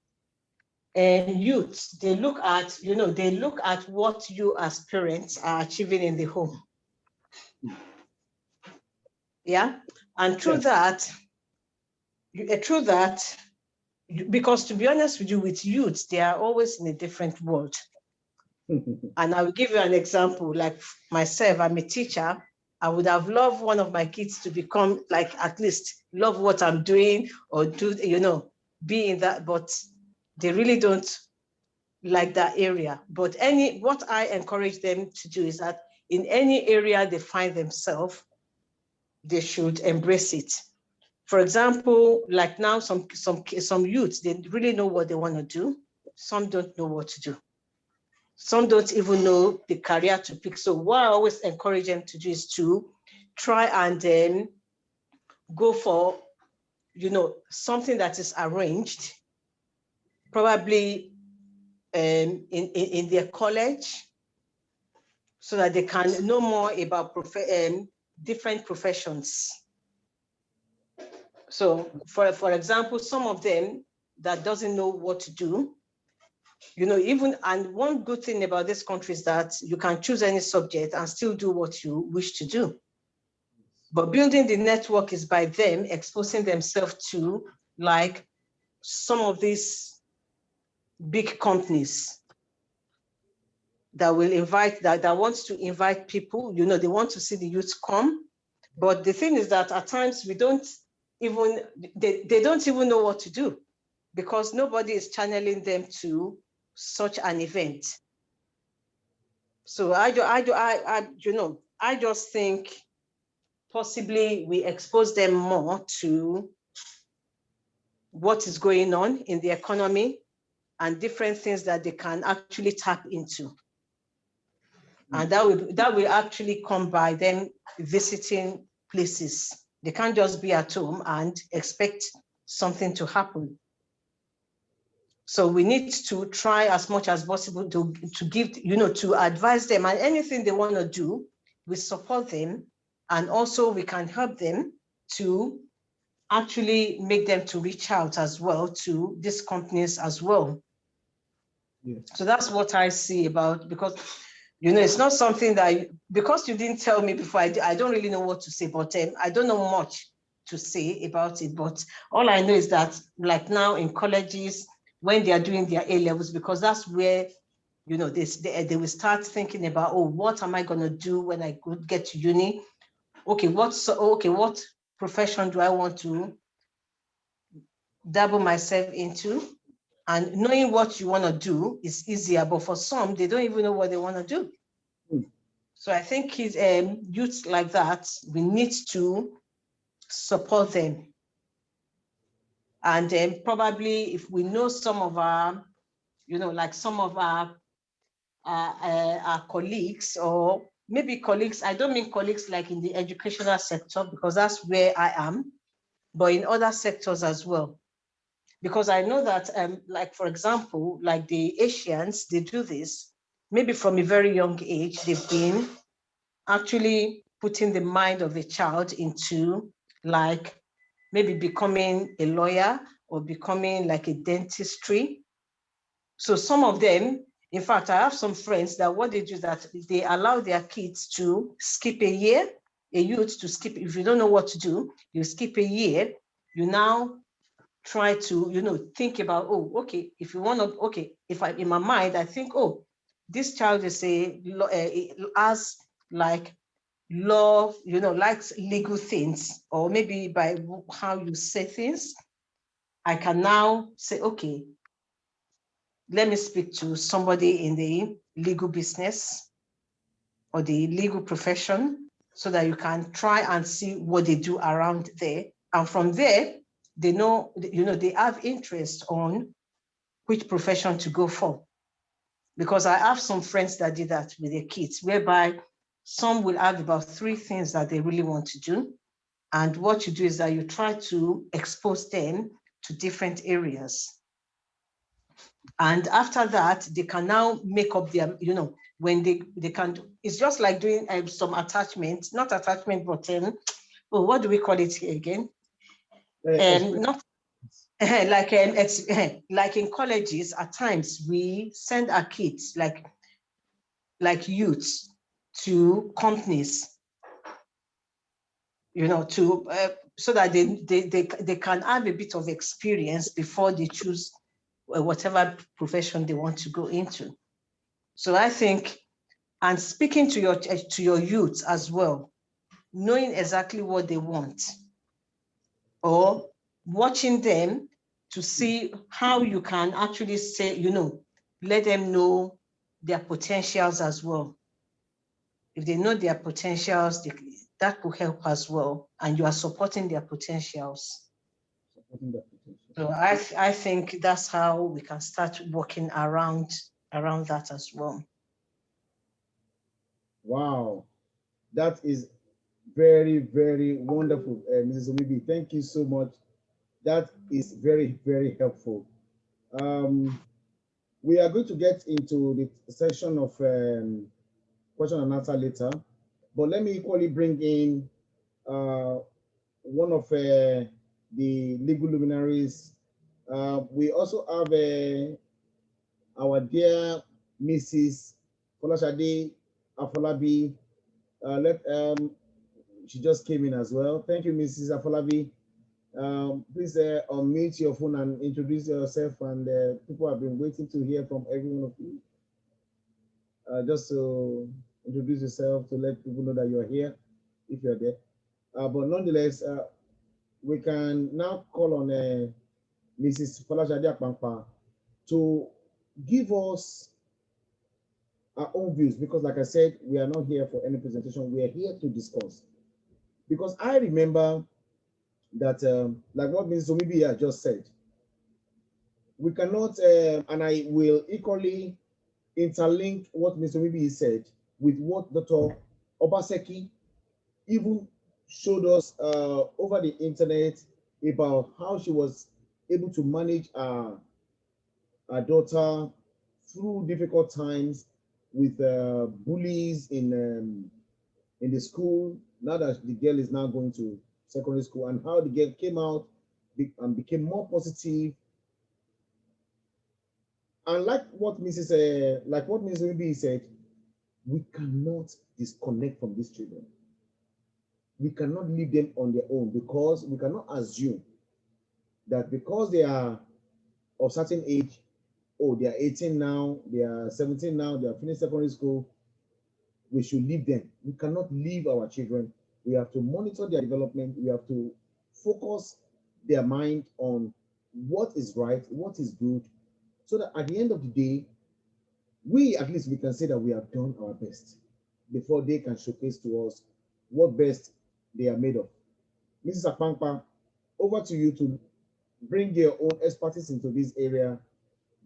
youths, they look at what you as parents are achieving in the home. Yeah, and through that, because to be honest with you, with youths, they are always in a different world. And I will give you an example. Like myself, I'm a teacher. I would have loved one of my kids to become, like, at least love what I'm doing or do, be in that, but they really don't like that area. But what I encourage them to do is that in any area they find themselves, they should embrace it. For example, like now, some youths, they really know what they want to do. Some don't know what to do. Some don't even know the career to pick. So what I always encourage them to do is to try and then go for, something that is arranged, probably in their college, so that they can know more about different professions. So for example, some of them that doesn't know what to do, and one good thing about this country is that you can choose any subject and still do what you wish to do. But building the network is by them exposing themselves to, like, some of these big companies that will that wants to invite people, they want to see the youth come. But the thing is that at times they don't even know what to do, because nobody is channeling them to such an event. So I just think possibly we expose them more to what is going on in the economy and different things that they can actually tap into. And that will actually come by them visiting places. They can't just be at home and expect something to happen. So we need to try as much as possible to give, to advise them, and anything they want to do, we support them. And also we can help them to actually make them to reach out as well to these companies as well. Yeah. So that's what I see about, because, it's not something that, because you didn't tell me before, I don't really know what to say, but I don't know much to say about it. But all I know is that, like now in colleges, when they are doing their A-levels, because that's where, they will start thinking about, oh, what am I going to do when I get to uni? Okay, what profession do I want to dabble myself into? And knowing what you want to do is easier, but for some, they don't even know what they want to do. So I think youths like that, we need to support them. And then probably if we know some of our, like some of our colleagues, or maybe colleagues, I don't mean colleagues like in the educational sector, because that's where I am, but in other sectors as well. Because I know that, like, for example, like the Asians, they do this, maybe from a very young age, they've been actually putting the mind of a child into, like, maybe becoming a lawyer or becoming like a dentistry. So some of them, in fact, I have some friends that what they do is that they allow their kids to skip a year, a youth to skip. If you don't know what to do, you skip a year. You now try to, think about, oh, okay, if you want to, okay, if I, in my mind, I think, oh, this child is has like love, likes legal things, or maybe by how you say things, I can now say, okay, let me speak to somebody in the legal business or the legal profession so that you can try and see what they do around there. And from there, they know, they have interest on which profession to go for. Because I have some friends that did that with their kids, whereby some will have about 3 things that they really want to do. And what you do is that you try to expose them to different areas. And after that, they can now make up their, when they can, it's just like doing some attachment, not attachment, but what do we call it here again? Not like in colleges, at times we send our kids, like youths, to companies, to so that they can have a bit of experience before they choose whatever profession they want to go into. So I think, and speaking to your youth as well, knowing exactly what they want, or watching them to see how you can actually say, let them know their potentials as well. If they know their potentials, that could help as well, and you are supporting their potentials. So I think that's how we can start working around that as well. Wow, that is very, very wonderful, Mrs. Omibi. Thank you so much. That is very, very helpful. We are going to get into the section of question and answer later, but let me equally bring in one of the legal luminaries. We also have our dear Mrs. Folashade Afolabi. She just came in as well. Thank you, Mrs. Afolabi. Please unmute your phone and introduce yourself, and people have been waiting to hear from every one of you. Just to introduce yourself, to let people know that you're here, if you're there. But nonetheless, we can now call on Mrs. Folashade Akpankpa to give us our own views, because like I said, we are not here for any presentation. We are here to discuss. Because I remember that, like what Mrs. Omibiyi just said, we cannot, and I will equally interlink what Mr. Omibiyi said with what Dr. OBASEKI even showed us over the internet about how she was able to manage her daughter through difficult times with bullies in the school. Now that the girl is now going to secondary school, and how the girl came out and became more positive. And like what Mrs. Omibiyi said, we cannot disconnect from these children. We cannot leave them on their own, because we cannot assume that because they are of certain age, oh, they are 18 now, they are 17 now, they are finished secondary school, we should leave them. We cannot leave our children. We have to monitor their development. We have to focus their mind on what is right, what is good, so that at the end of the day, we can say that we have done our best before they can showcase to us what best they are made of. Mrs. Akpankpa, over to you to bring your own expertise into this area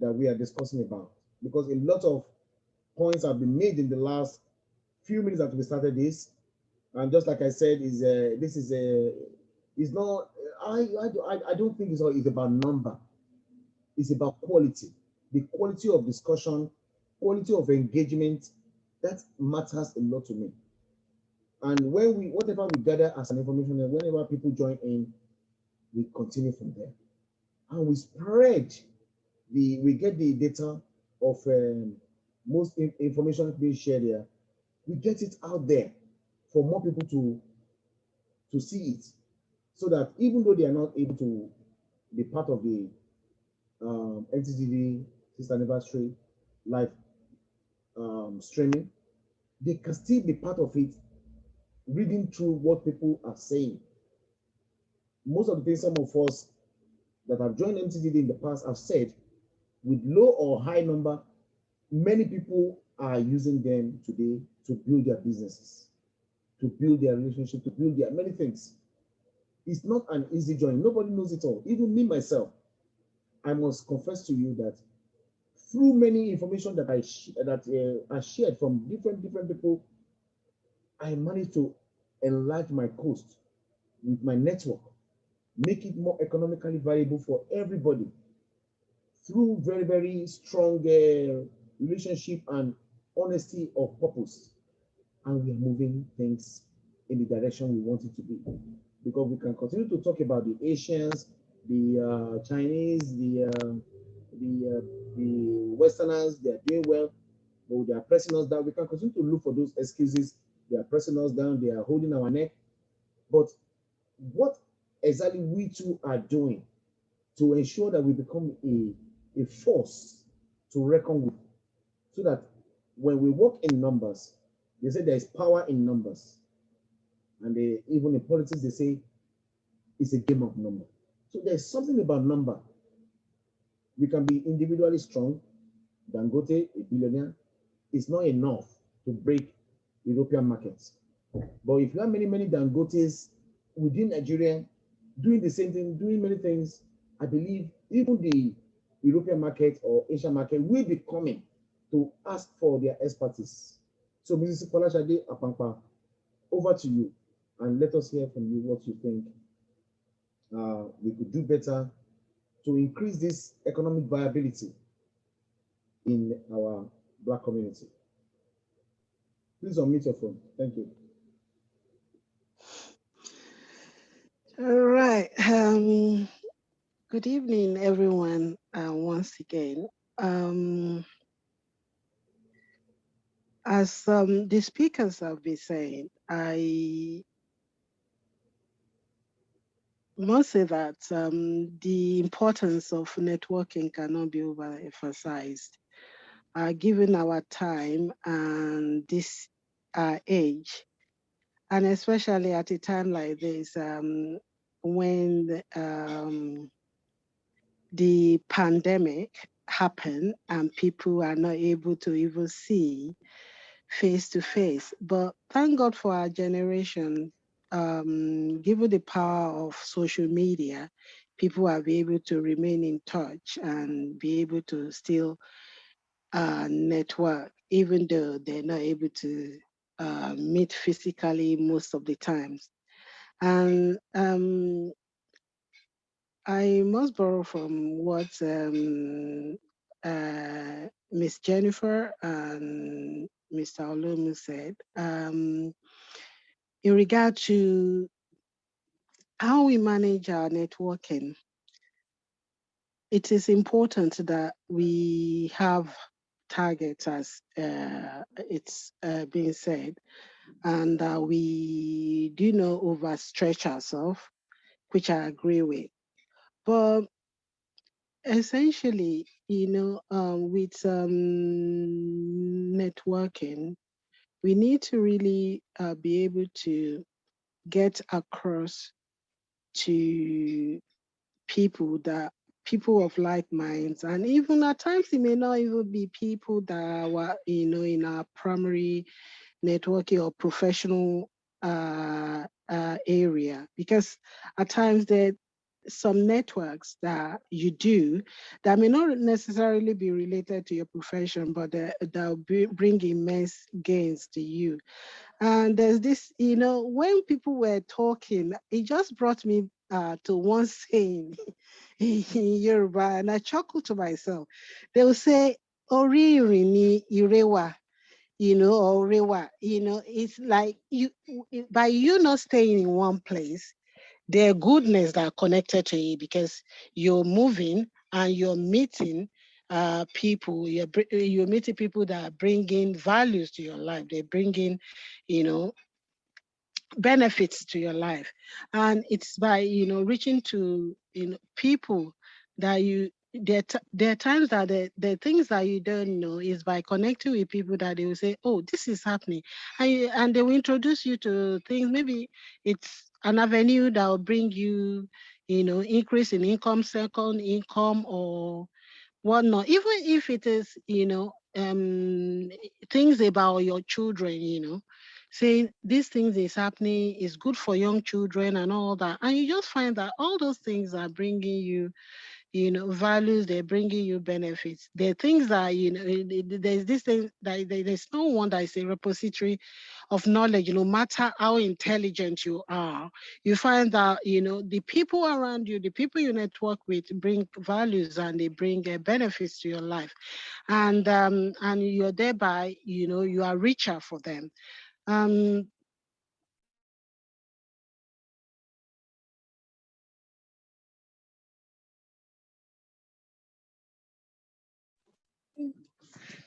that we are discussing about, because a lot of points have been made in the last few minutes that we started this, and just like I said, I don't think it's about number. It's about quality, the quality of discussion, quality of engagement. That matters a lot to me. And when whatever we gather as an information, and whenever people join in, we continue from there, and we spread we get the data of most information being shared here. We get it out there for more people to see it, so that even though they are not able to be part of the Mtdd 6th anniversary live streaming, they can still be part of it, reading through what people are saying. Most of the things some of us that have joined Mtdd in the past have said, with low or high number, many people are using them today to build their businesses, to build their relationship, to build their many things. It's not an easy journey. Nobody knows it all. Even me, myself, I must confess to you that through many information that I shared from different people, I managed to enlarge my coast with my network, make it more economically viable for everybody through very, very strong relationship and honesty of purpose. And we are moving things in the direction we want it to be. Because we can continue to talk about the Asians, the Chinese, the Westerners, they are doing well, but they are pressing us down. We can continue to look for those excuses. They are pressing us down, they are holding our neck. But what exactly we two are doing to ensure that we become a force to reckon with, so that when we work in numbers, they say there is power in numbers. And even in politics, they say it's a game of number. So there's something about number. We can be individually strong. Dangote, a billionaire, is not enough to break European markets. But if you have many Dangotes within Nigeria doing the same thing, doing many things, I believe even the European market or Asian market will be coming to ask for their expertise. So, Mrs. Kolashade Apampa, over to you, and let us hear from you what you think we could do better to increase this economic viability in our Black community. Please unmute your phone. Thank you. All right. Good evening, everyone, once again. As the speakers have been saying, I must say that the importance of networking cannot be overemphasized. Given our time and this age, and especially at a time like this, when the pandemic happened and people are not able to even see face to face. But thank God for our generation, given the power of social media, people are able to remain in touch and be able to still network, even though they're not able to meet physically most of the times. And I must borrow from what Miss Jennifer and Mr. Olumu said in regard to how we manage our networking. It is important that we have targets, as it's being said, and that we do not overstretch ourselves, which I agree with. But essentially, with networking, we need to really be able to get across to people of like minds, and even at times it may not even be people that were in our primary networking or professional area, because at times there some networks that you do that may not necessarily be related to your profession, but that'll bring immense gains to you. And there's this, when people were talking, it just brought me to one saying in Yoruba, and I chuckled to myself. They will say, "Ori ni irewa," or rewa. It's like by you not staying in one place, there are goodness that are connected to you because you're moving and you're meeting people. You're meeting people that bring in values to your life. They bring in, you know, benefits to your life. And it's by, you know, reaching to, you know, people that you, there are times that the things that you don't know is by connecting with people that they will say, oh, this is happening. And they will introduce you to things. Maybe it's an avenue that will bring you, you know, increase in income, second income, or whatnot. Even if it is, you know, things about your children, you know, saying these things is happening, is good for young children and all that. And you just find that all those things are bringing you, you know, values, they're bringing you benefits. There are things that, you know, there's this thing that there's no one that is a repository of knowledge. No matter how intelligent you are, you find that, you know, the people around you, the people you network with bring values and they bring benefits to your life. And you're thereby, you know, you are richer for them.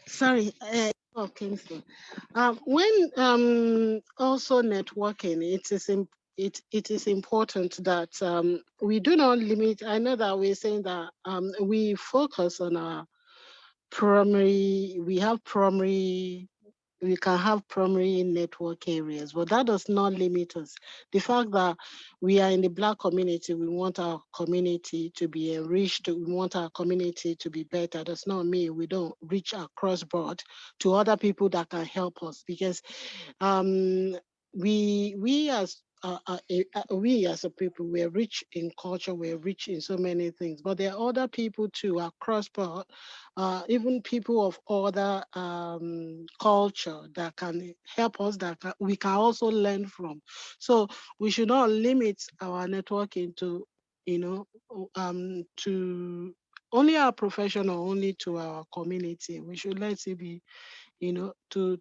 Sorry, oh, Kingston. When also networking, it is important that we do not limit. I know that we're saying that we focus on our primary. We can have primary network areas, but that does not limit us. The fact that we are in the Black community, we want our community to be enriched, we want our community to be better, does not mean we don't reach across board to other people that can help us, because we as a people, we're rich in culture, we're rich in so many things, but there are other people too across board, even people of other culture that can help us, we can also learn from. So we should not limit our networking to, you know, to only our profession or only to our community. We should let it be, you know, to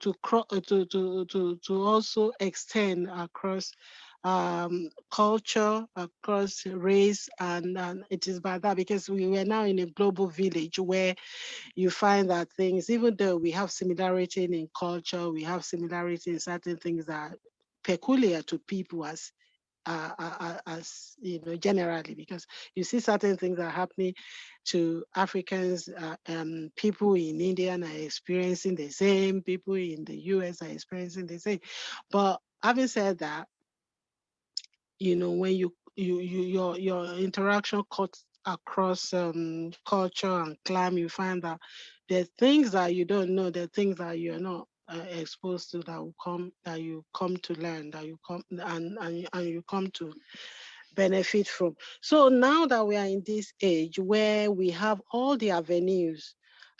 also extend across culture, across race, and it is by that, because we were now in a global village where you find that things, even though we have similarity in culture, we have similarity in certain things that are peculiar to people as you know, generally, because you see certain things are happening to Africans, people in India are experiencing the same, people in the US are experiencing the same. But having said that, you know, when your interaction cuts across culture and climate, you find that there's things that you don't know, there are things that you're not exposed to, that you come to learn, that you come and you come to benefit from. So now that we are in this age where we have all the avenues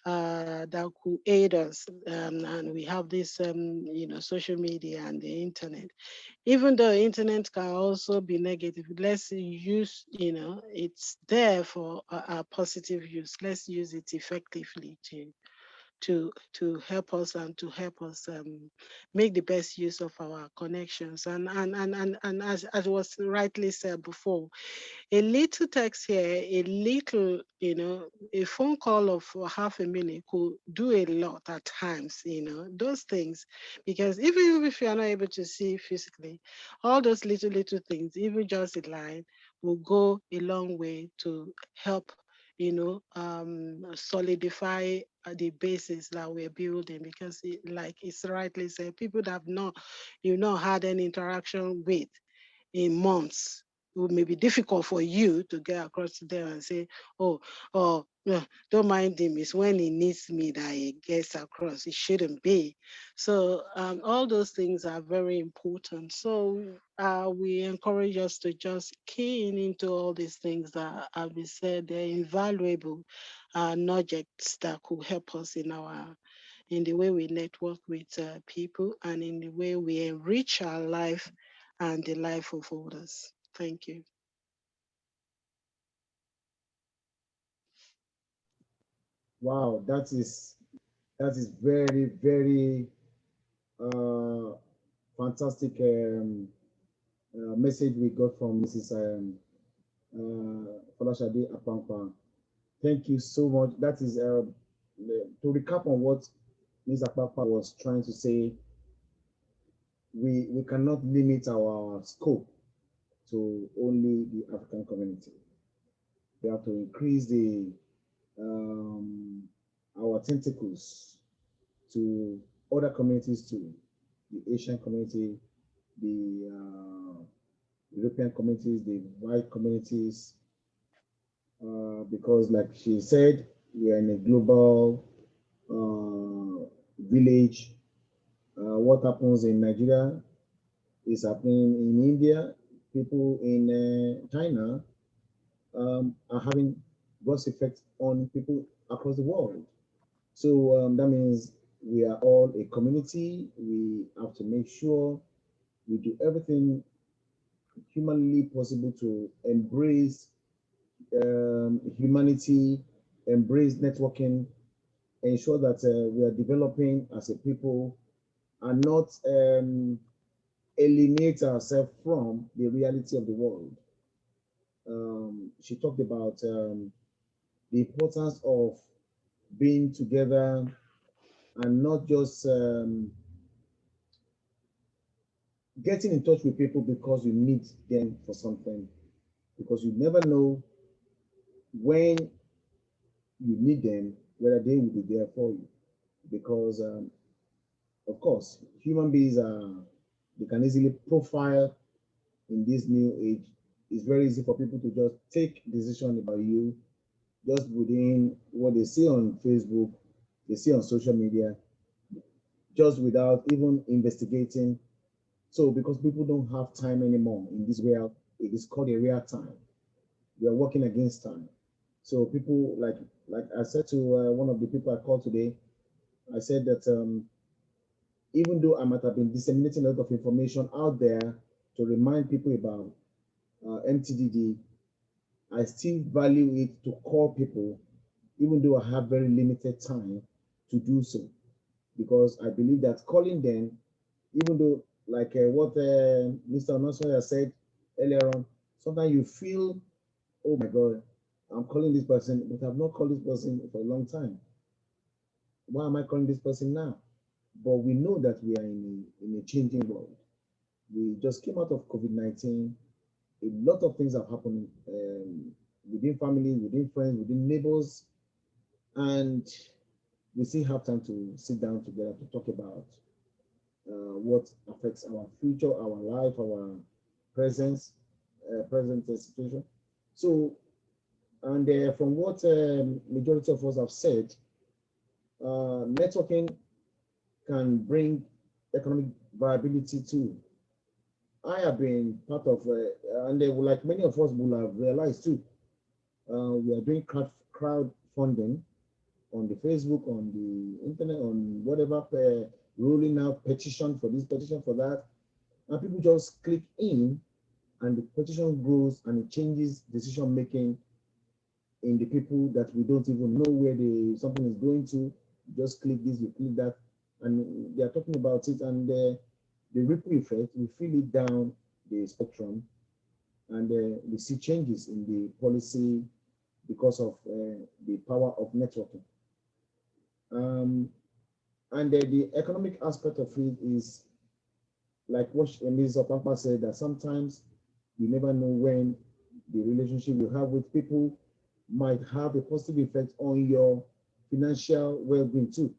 that could aid us, and we have this, you know, social media and the internet. Even though internet can also be negative, let's use, you know, it's there for a positive use. Let's use it effectively to help us and to help us make the best use of our connections. And as was rightly said before, a little text here, a little, you know, a phone call of half a minute could do a lot at times, you know, those things. Because even if you are not able to see physically, all those little things, even just a line, will go a long way to help, you know, solidify the basis that we're building. Because like it's rightly said, people that have not, you've not had any interaction with in months, it may be difficult for you to get across to them and say, yeah, don't mind him. It's when he needs me that he gets across. It shouldn't be. So all those things are very important. So we encourage us to just key into all these things that have been said. They're invaluable nuggets that could help us in the way we network with people and in the way we enrich our life and the life of others. Thank you. Wow, that is very, very fantastic message we got from Mrs. Folashade Apankwa. Thank you so much. That is to recap on what Ms. Akpapa was trying to say. We cannot limit our scope to only the African community. We have to increase the our tentacles to other communities too, the Asian community, the European communities, the white communities, because like she said, we are in a global village. What happens in Nigeria is happening in India. People in China are having worse effects on people across the world. So that means we are all a community. We have to make sure we do everything humanly possible to embrace humanity, embrace networking, ensure that we are developing as a people and not alienate ourselves from the reality of the world. She talked about the importance of being together and not just getting in touch with people because you need them for something, because you never know when you need them, whether they will be there for you. Because, of course, human beings they can easily profile in this new age. It's very easy for people to just take decision about you just within what they see on Facebook, they see on social media, just without even investigating. So because people don't have time anymore in this world, it is called a real time. We are working against time. So people like I said to one of the people I called today, I said that even though I might have been disseminating a lot of information out there to remind people about Mtdd, I still value it to call people, even though I have very limited time to do so, because I believe that calling them, even though like what Mr. ONASANYA said earlier on, sometimes you feel, oh my God, I'm calling this person, but I've not called this person for a long time. Why am I calling this person now? But we know that we are in a changing world. We just came out of COVID-19. A lot of things have happened within family, within friends, within neighbors, and we still have time to sit down together to talk about what affects our future, our life, our present situation. So, and from what majority of us have said, networking can bring economic viability too. I have been part of, and like many of us will have realized too, we are doing crowdfunding on the Facebook, on the internet, on whatever, rolling out petition for this, petition for that, and people just click in, and the petition grows and it changes decision making in the people that we don't even know where something is going to. You just click this, you click that, and they are talking about it, and the ripple effect, we feel it down the spectrum, and we see changes in the policy because of the power of networking. And the economic aspect of it is like what Ms. Opampa said, that sometimes you never know when the relationship you have with people might have a positive effect on your financial well-being too.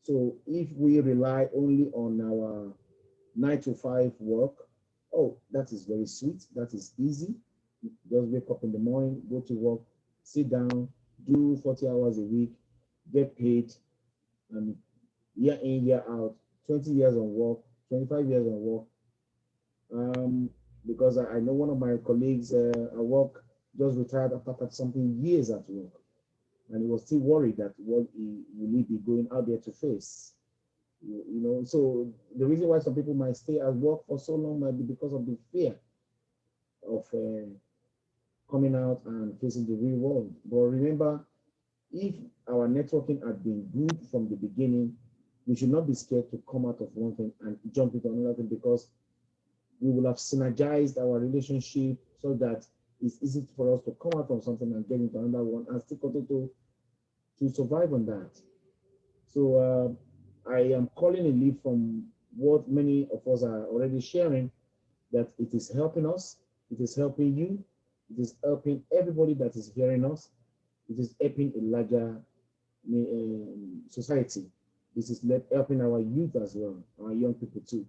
So if we rely only on our 9-to-5 work, oh, that is very sweet. That is easy. Just wake up in the morning, go to work, sit down, do 40 hours a week, get paid, and year in, year out, 20 years on work, 25 years on work. Because I know one of my colleagues at work just retired after 30-something years at work, and he was still worried that what will he be going out there to face. You know, so the reason why some people might stay at work for so long might be because of the fear of coming out and facing the real world. But remember, if our networking had been good from the beginning, we should not be scared to come out of one thing and jump into another thing, because we will have synergized our relationship so that it's easy for us to come out from something and get into another one and still continue to survive on that. So I am calling a leaf from what many of us are already sharing, that it is helping us, it is helping you, it is helping everybody that is hearing us, it is helping a larger society. This is helping our youth as well, our young people too.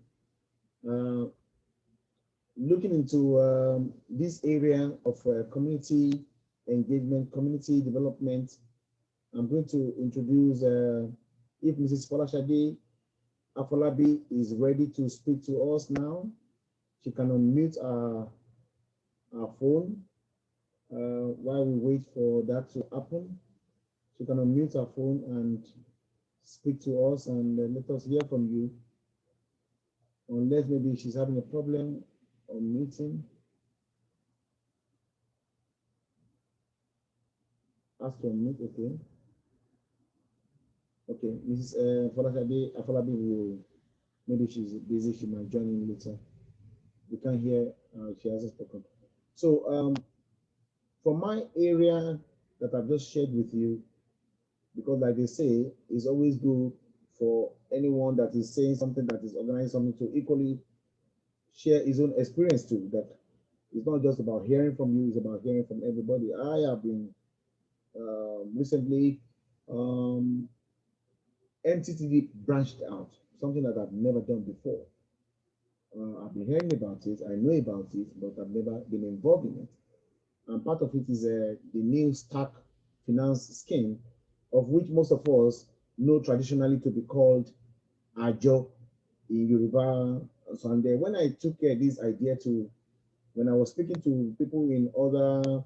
Looking into this area of community engagement, community development, I'm going to introduce, if Mrs. Folashade Afolabi is ready to speak to us now, she can unmute our phone while we wait for that to happen. She can unmute her phone and speak to us and let us hear from you. Unless maybe she's having a problem on meeting. Ask to unmute, okay. Okay, Mrs. Folashade Afolabi will, maybe she's busy, she might join in later. We can't hear, she hasn't spoken. So from my area that I've just shared with you, because like they say, it's always good for anyone that is saying something, that is organizing something, to equally share his own experience too. That it's not just about hearing from you, it's about hearing from everybody. I have been recently Mtdd branched out, something that I've never done before. I've been hearing about it, I know about it, but I've never been involved in it. And part of it is the new stack finance scheme, of which most of us know traditionally to be called Ajo in Yoruba. So, and when I took this idea to, when I was speaking to people in other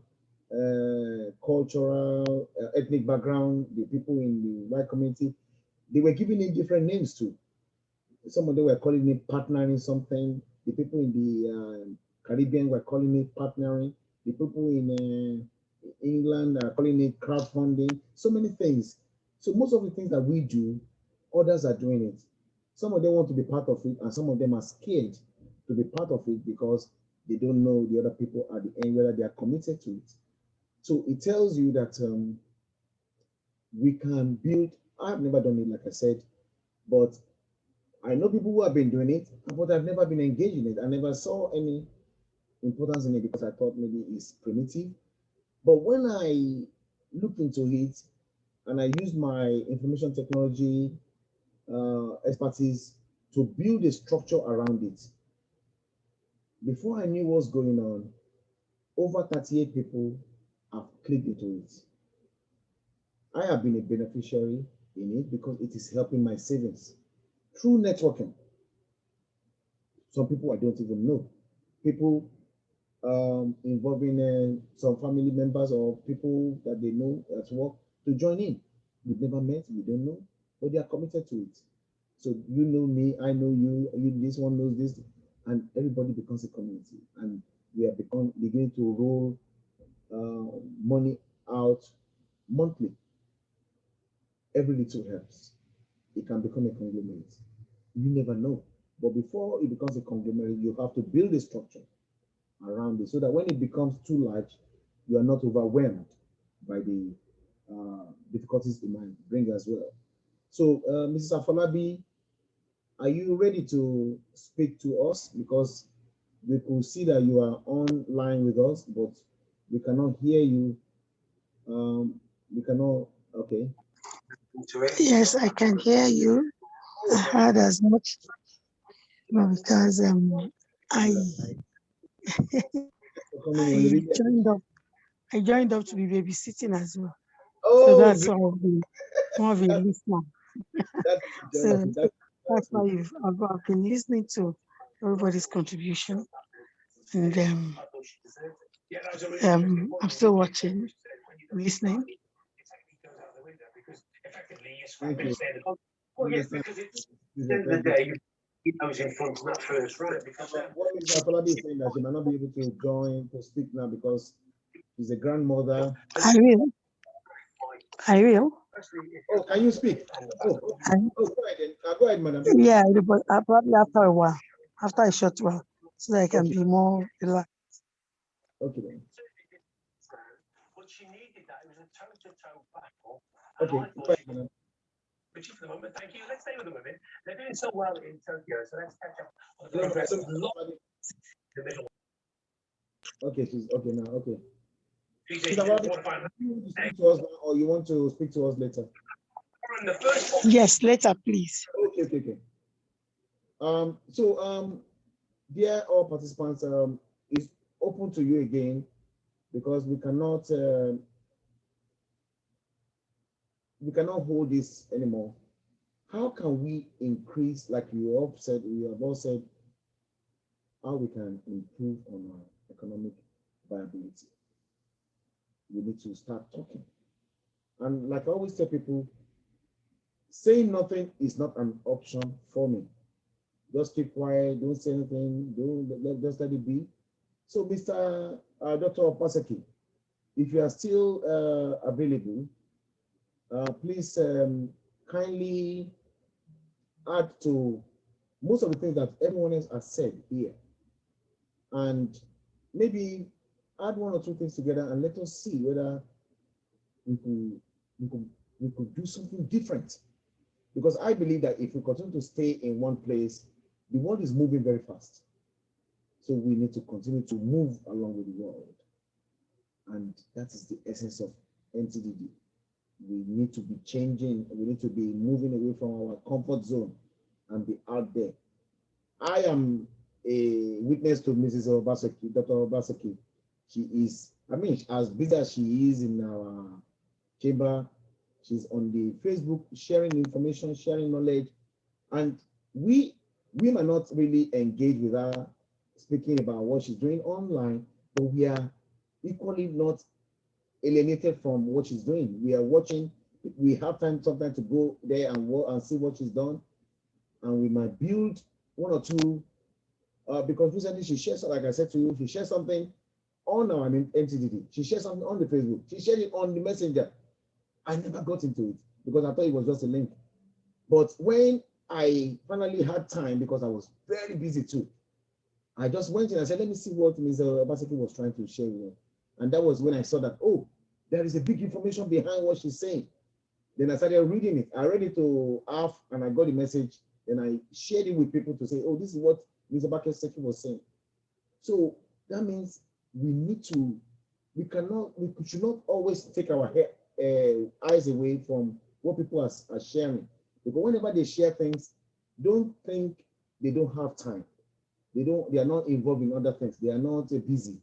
cultural, ethnic background, the people in the white community, they were giving it different names too. Some of them were calling it partnering something. The people in the Caribbean were calling it partnering. The people in England are calling it crowdfunding. So many things. So most of the things that we do, others are doing it. Some of them want to be part of it, and some of them are scared to be part of it because they don't know the other people at the end, whether they are committed to it. So it tells you that we can build. I've never done it, like I said, but I know people who have been doing it, but I've never been engaged in it. I never saw any importance in it because I thought maybe it's primitive. But when I looked into it and I used my information technology expertise to build a structure around it, before I knew what's going on, over 38 people have clicked into it. I have been a beneficiary in it because it is helping my savings through networking. Some people I don't even know. People involving some family members or people that they know at work to join in. We've never met, we don't know, but they are committed to it. So you know me, I know you, this one knows this, and everybody becomes a community. And we are beginning to roll money out monthly. Every little helps. It can become a conglomerate. You never know. But before it becomes a conglomerate, you have to build a structure around it so that when it becomes too large, you are not overwhelmed by the difficulties it might bring as well. So, Mrs. Afolabi, are you ready to speak to us? Because we could see that you are online with us, but we cannot hear you. We cannot, okay. Yes, I can hear you. I heard as much, but because I joined up to be babysitting as well. Oh, so that's why I've been more of a listener. So that's why I've been listening to everybody's contribution, and I'm still watching, listening. Thank you. What is Afolabi is saying that she might not be able to join to speak now because she's a grandmother. I will. Oh, can you speak? Oh, go ahead then. Go ahead, madam. Yeah, but probably after a while, after a short while, so that I can be more relaxed. Okay then. Okay. Richie, for the moment, thank you. Let's stay with the women. They're doing so well in Tokyo, so let's catch up on the progress of the middle. Okay, she's okay now. Okay. PJ, You want to speak to us now, or you want to speak to us later? The first one. Yes, later, please. Okay. Dear all participants, it's open to you again, because we cannot hold this anymore. How can we increase, like we have all said, how we can improve on our economic viability? We need to start talking. And like I always tell people, saying nothing is not an option for me. Just keep quiet, don't say anything, just let it be. So Mr. Dr. OBASEKI, if you are still available, please kindly add to most of the things that everyone else has said here, and maybe add one or two things together, and let us see whether we could do something different. Because I believe that if we continue to stay in one place, the world is moving very fast. So we need to continue to move along with the world. And that is the essence of Mtdd. We need to be changing, we need to be moving away from our comfort zone and be out there. I am a witness to Mrs. OBASEKI, Dr. OBASEKI. She is, as busy as she is in our chamber, she's on the Facebook sharing information, sharing knowledge. And we might not really engage with her speaking about what she's doing online, but we are equally not alienated from what she's doing. We are watching, we have time sometimes to go there and see what she's done. And we might build one or two, because recently she shared, like I said to you, she shared something on our Mtdd. She shared something on the Facebook. She shared it on the Messenger. I never got into it because I thought it was just a link. But when I finally had time, because I was very busy too, I just went in and said, let me see what Ms. OBASEKI was trying to share with me. And that was when I saw that, oh, there is a big information behind what she's saying. Then I started reading it. I read it to half and I got the message. Then I shared it with people to say, oh, this is what Ms. OBASEKI was saying. So that means we should not always take our eyes away from what people are sharing. Because whenever they share things, don't think they don't have time. They are not involved in other things. They are not busy.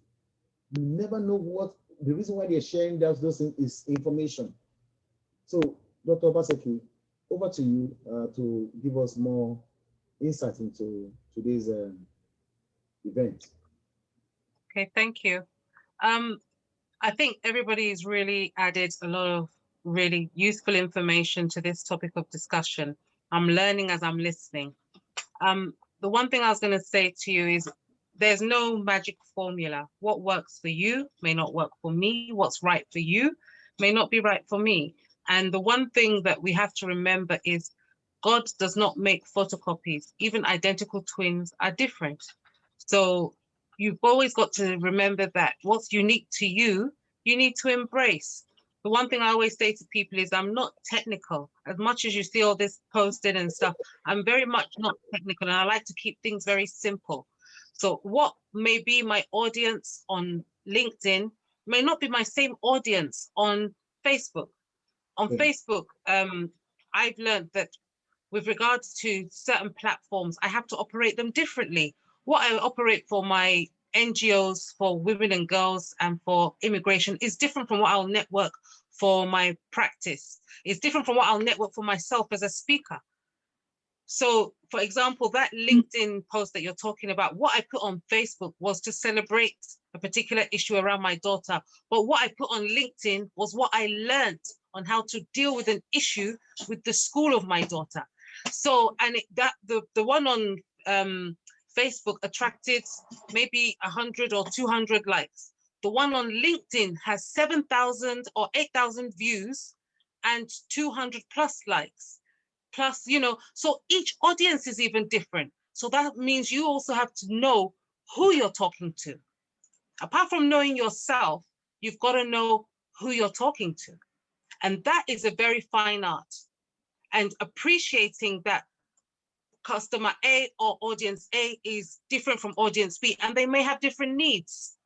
You never know what the reason why they're sharing those things is information. So, Dr. OBASEKI, over to you to give us more insight into today's event. Okay, thank you. I think everybody's really added a lot of really useful information to this topic of discussion. I'm learning as I'm listening. The one thing I was going to say to you is there's no magic formula. What works for you may not work for me. What's right for you may not be right for me. And the one thing that we have to remember is God does not make photocopies. Even identical twins are different. So you've always got to remember that what's unique to you, you need to embrace. The one thing I always say to people is I'm not technical. As much as you see all this posted and stuff, I'm very much not technical, and I like to keep things very simple. So what may be my audience on LinkedIn may not be my same audience on Facebook. On Facebook, I've learned that with regards to certain platforms, I have to operate them differently. What I operate for my NGOs, for women and girls, and for immigration is different from what I'll network for my practice. It's different from what I'll network for myself as a speaker. So, for example, that LinkedIn post that you're talking about, what I put on Facebook was to celebrate a particular issue around my daughter. But what I put on LinkedIn was what I learned on how to deal with an issue with the school of my daughter. So, and the one on Facebook attracted maybe 100 or 200 likes. The one on LinkedIn has 7,000 or 8,000 views and 200 plus likes. Plus, you know, so each audience is even different. So that means you also have to know who you're talking to. Apart from knowing yourself, you've got to know who you're talking to. And that is a very fine art. And appreciating that customer A or audience A is different from audience B, and they may have different needs.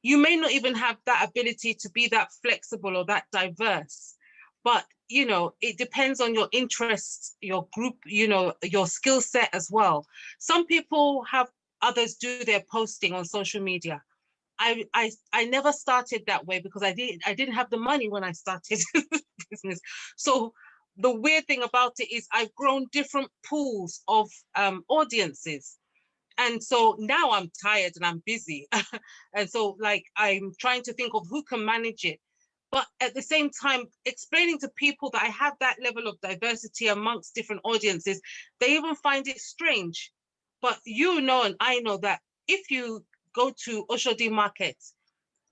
You may not even have that ability to be that flexible or that diverse, but you know, it depends on your interests, your group, you know, your skill set as well. Some people have others do their posting on social media. I never started that way because I didn't have the money when I started business. So the weird thing about it is I've grown different pools of audiences. And so now I'm tired and I'm busy. And so like, I'm trying to think of who can manage it. But at the same time, explaining to people that I have that level of diversity amongst different audiences, they even find it strange. But you know, and I know that if you go to Oshodi Market,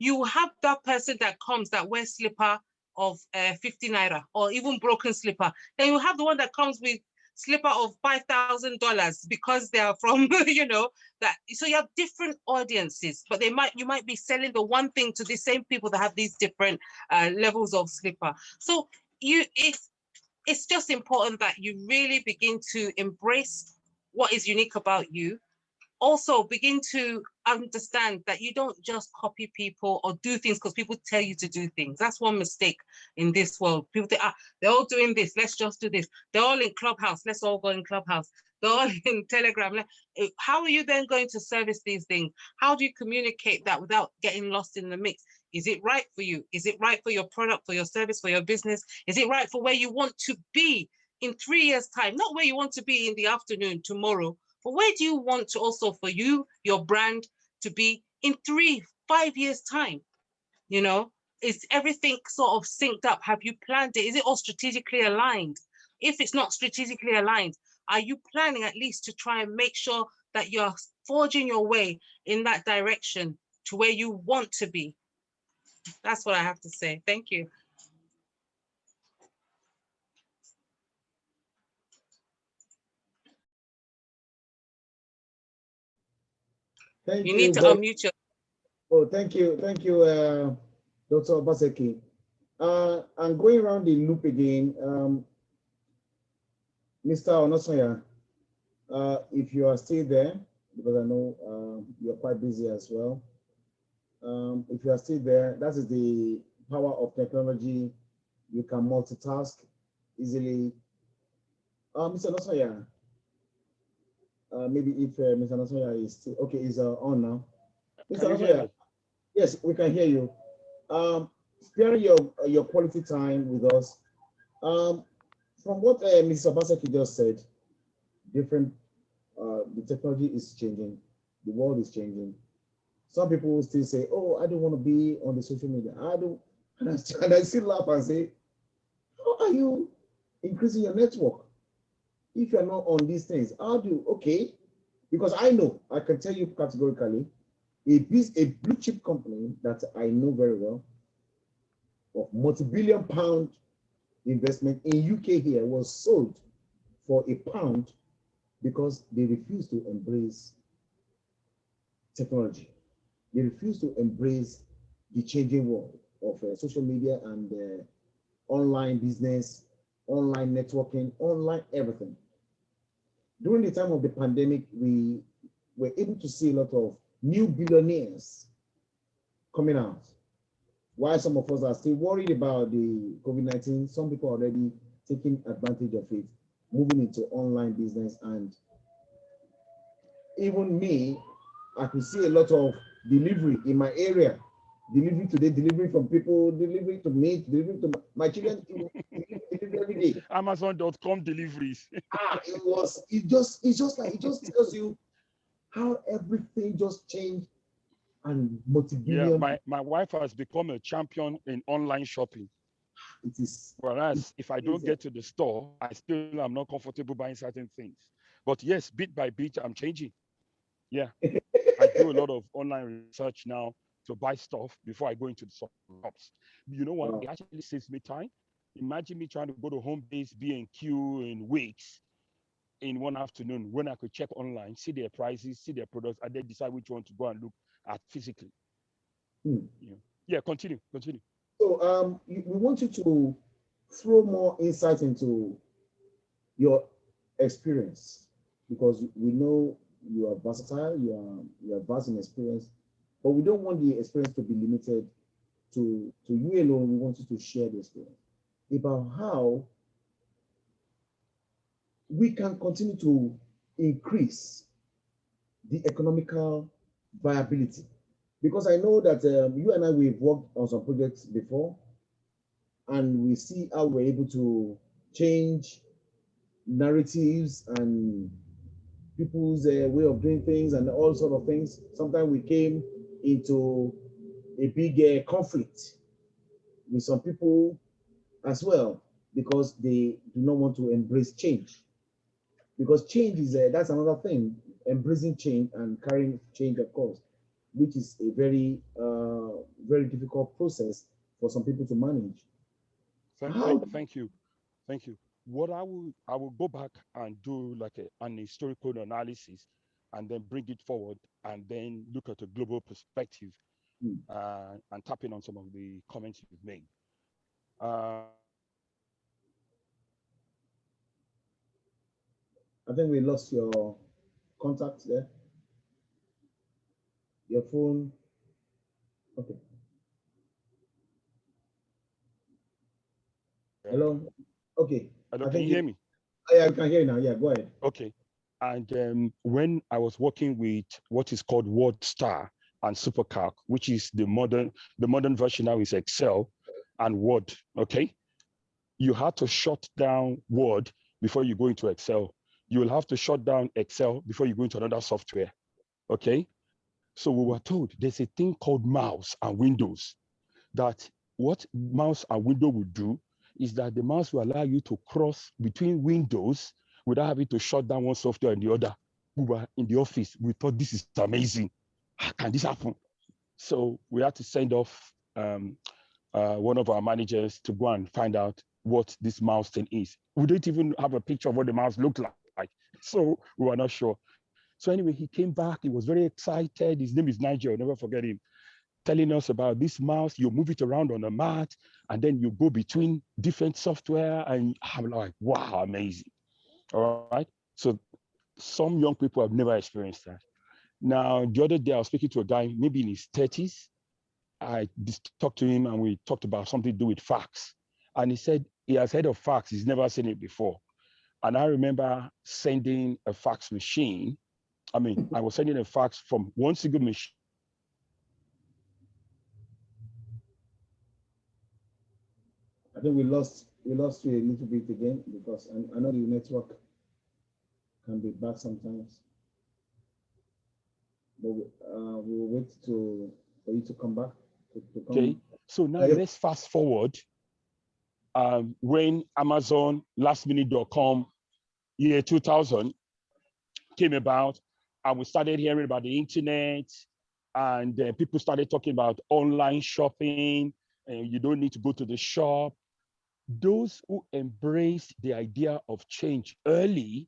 you have that person that comes that wears slipper of 50 naira or even broken slipper. Then you have the one that comes with slipper of $5,000 because they are from, you know, that. So you have different audiences, but you might be selling the one thing to the same people that have these different levels of slipper. So it's just important that you really begin to embrace what is unique about you. Also begin to understand that you don't just copy people or do things because people tell you to do things. That's one mistake in this world. People think, they're all doing this, let's just do this. They're all in Clubhouse, let's all go in Clubhouse. They're all in Telegram. How are you then going to service these things? How do you communicate that without getting lost in the mix? Is it right for you? Is it right for your product, for your service, for your business? Is it right for where you want to be in 3 years' time? Not where you want to be in the afternoon tomorrow, but where do you want to also for you, your brand, to be in 3-5 years' time? You know, is everything sort of synced up? Have you planned it? Is it all strategically aligned? If it's not strategically aligned, are you planning at least to try and make sure that you're forging your way in that direction to where you want to be? That's what I have to say. Thank you. You need to unmute your. Oh, thank you, Dr. OBASEKI. I'm going around the loop again. Mr. ONASANYA, if you are still there, because I know you're quite busy as well. If you are still there, that is the power of technology. You can multitask easily. Mr. ONASANYA, maybe if Mr. ONASANYA is still, okay, is on now. Mr. ONASANYA, yes, we can hear you. Sparing your quality time with us. From what Mrs. OBASEKI just said, the technology is changing, the world is changing. Some people will still say, "Oh, I don't want to be on the social media. I don't," and I still laugh and say, "How are you increasing your network if you're not on these things? How do you?" Okay, because I know, I can tell you categorically, a blue chip company that I know very well, of multi-billion pound investment in UK here, was sold for £1 because they refused to embrace technology. They refused to embrace the changing world of social media and online business, online networking, online everything. During the time of the pandemic, we were able to see a lot of new billionaires coming out. While some of us are still worried about the COVID-19, some people are already taking advantage of it, moving into online business. And even me, I could see a lot of delivery in my area. Delivery today, delivery from people, delivery to me, delivery to my children, delivery every day. Amazon.com deliveries. It just tells you how everything just changed and multi-billion. Yeah, my wife has become a champion in online shopping. It is. Whereas if I don't get to the store, I still am not comfortable buying certain things. But yes, bit by bit, I'm changing. Yeah, I do a lot of online research now to buy stuff before I go into the shops. You know what? It actually saves me time. Imagine me trying to go to home base, be in queue in weeks in one afternoon when I could check online, see their prices, see their products, and then decide which one to go and look at physically. Yeah, continue. So we want you to throw more insight into your experience, because we know you are versatile, you are vast in experience, but we don't want the experience to be limited to you alone. We want you to share the experience about how we can continue to increase the economical viability. Because I know that you and I, we've worked on some projects before, and we see how we're able to change narratives and people's way of doing things and all sort of things. Sometimes we came into a big conflict with some people as well, because they do not want to embrace change. Because change is that's another thing, embracing change and carrying change, of course, which is a very very difficult process for some people to manage. Thank you. What I will go back and do like an historical analysis, and then bring it forward, and then look at a global perspective, and tapping on some of the comments you've made. I think we lost your contact there. Your phone. Okay. Hello. Okay. Hello, can you hear me? Yeah, I can hear you now. Yeah, go ahead. Okay. And when I was working with what is called WordStar and SuperCalc, which is the modern version now is Excel and Word. Okay. You had to shut down Word before you go into Excel. You will have to shut down Excel before you go into another software. Okay. So we were told there's a thing called mouse and Windows, that what mouse and window will do is that the mouse will allow you to cross between windows without having to shut down one software and the other. We were in the office. We thought, this is amazing. How can this happen? So we had to send off one of our managers to go and find out what this mouse thing is. We didn't even have a picture of what the mouse looked like. So we were not sure. So anyway, he came back. He was very excited. His name is Nigel. I'll never forget him. Telling us about this mouse. You move it around on a mat, and then you go between different software. And I'm like, wow, amazing. All right. So some young people have never experienced that. Now, the other day I was speaking to a guy, maybe in his 30s. I talked to him and we talked about something to do with fax. And he said he has heard of fax. He's never seen it before. And I remember sending a fax machine. I was sending a fax from one single machine. I think we lost you a little bit again, because I know the network can be bad sometimes. But we'll wait for you to come back. To come. Okay, so now let's fast forward. When Amazon, lastminute.com, year 2000 came about, and we started hearing about the internet, and people started talking about online shopping, and you don't need to go to the shop. Those who embraced the idea of change early,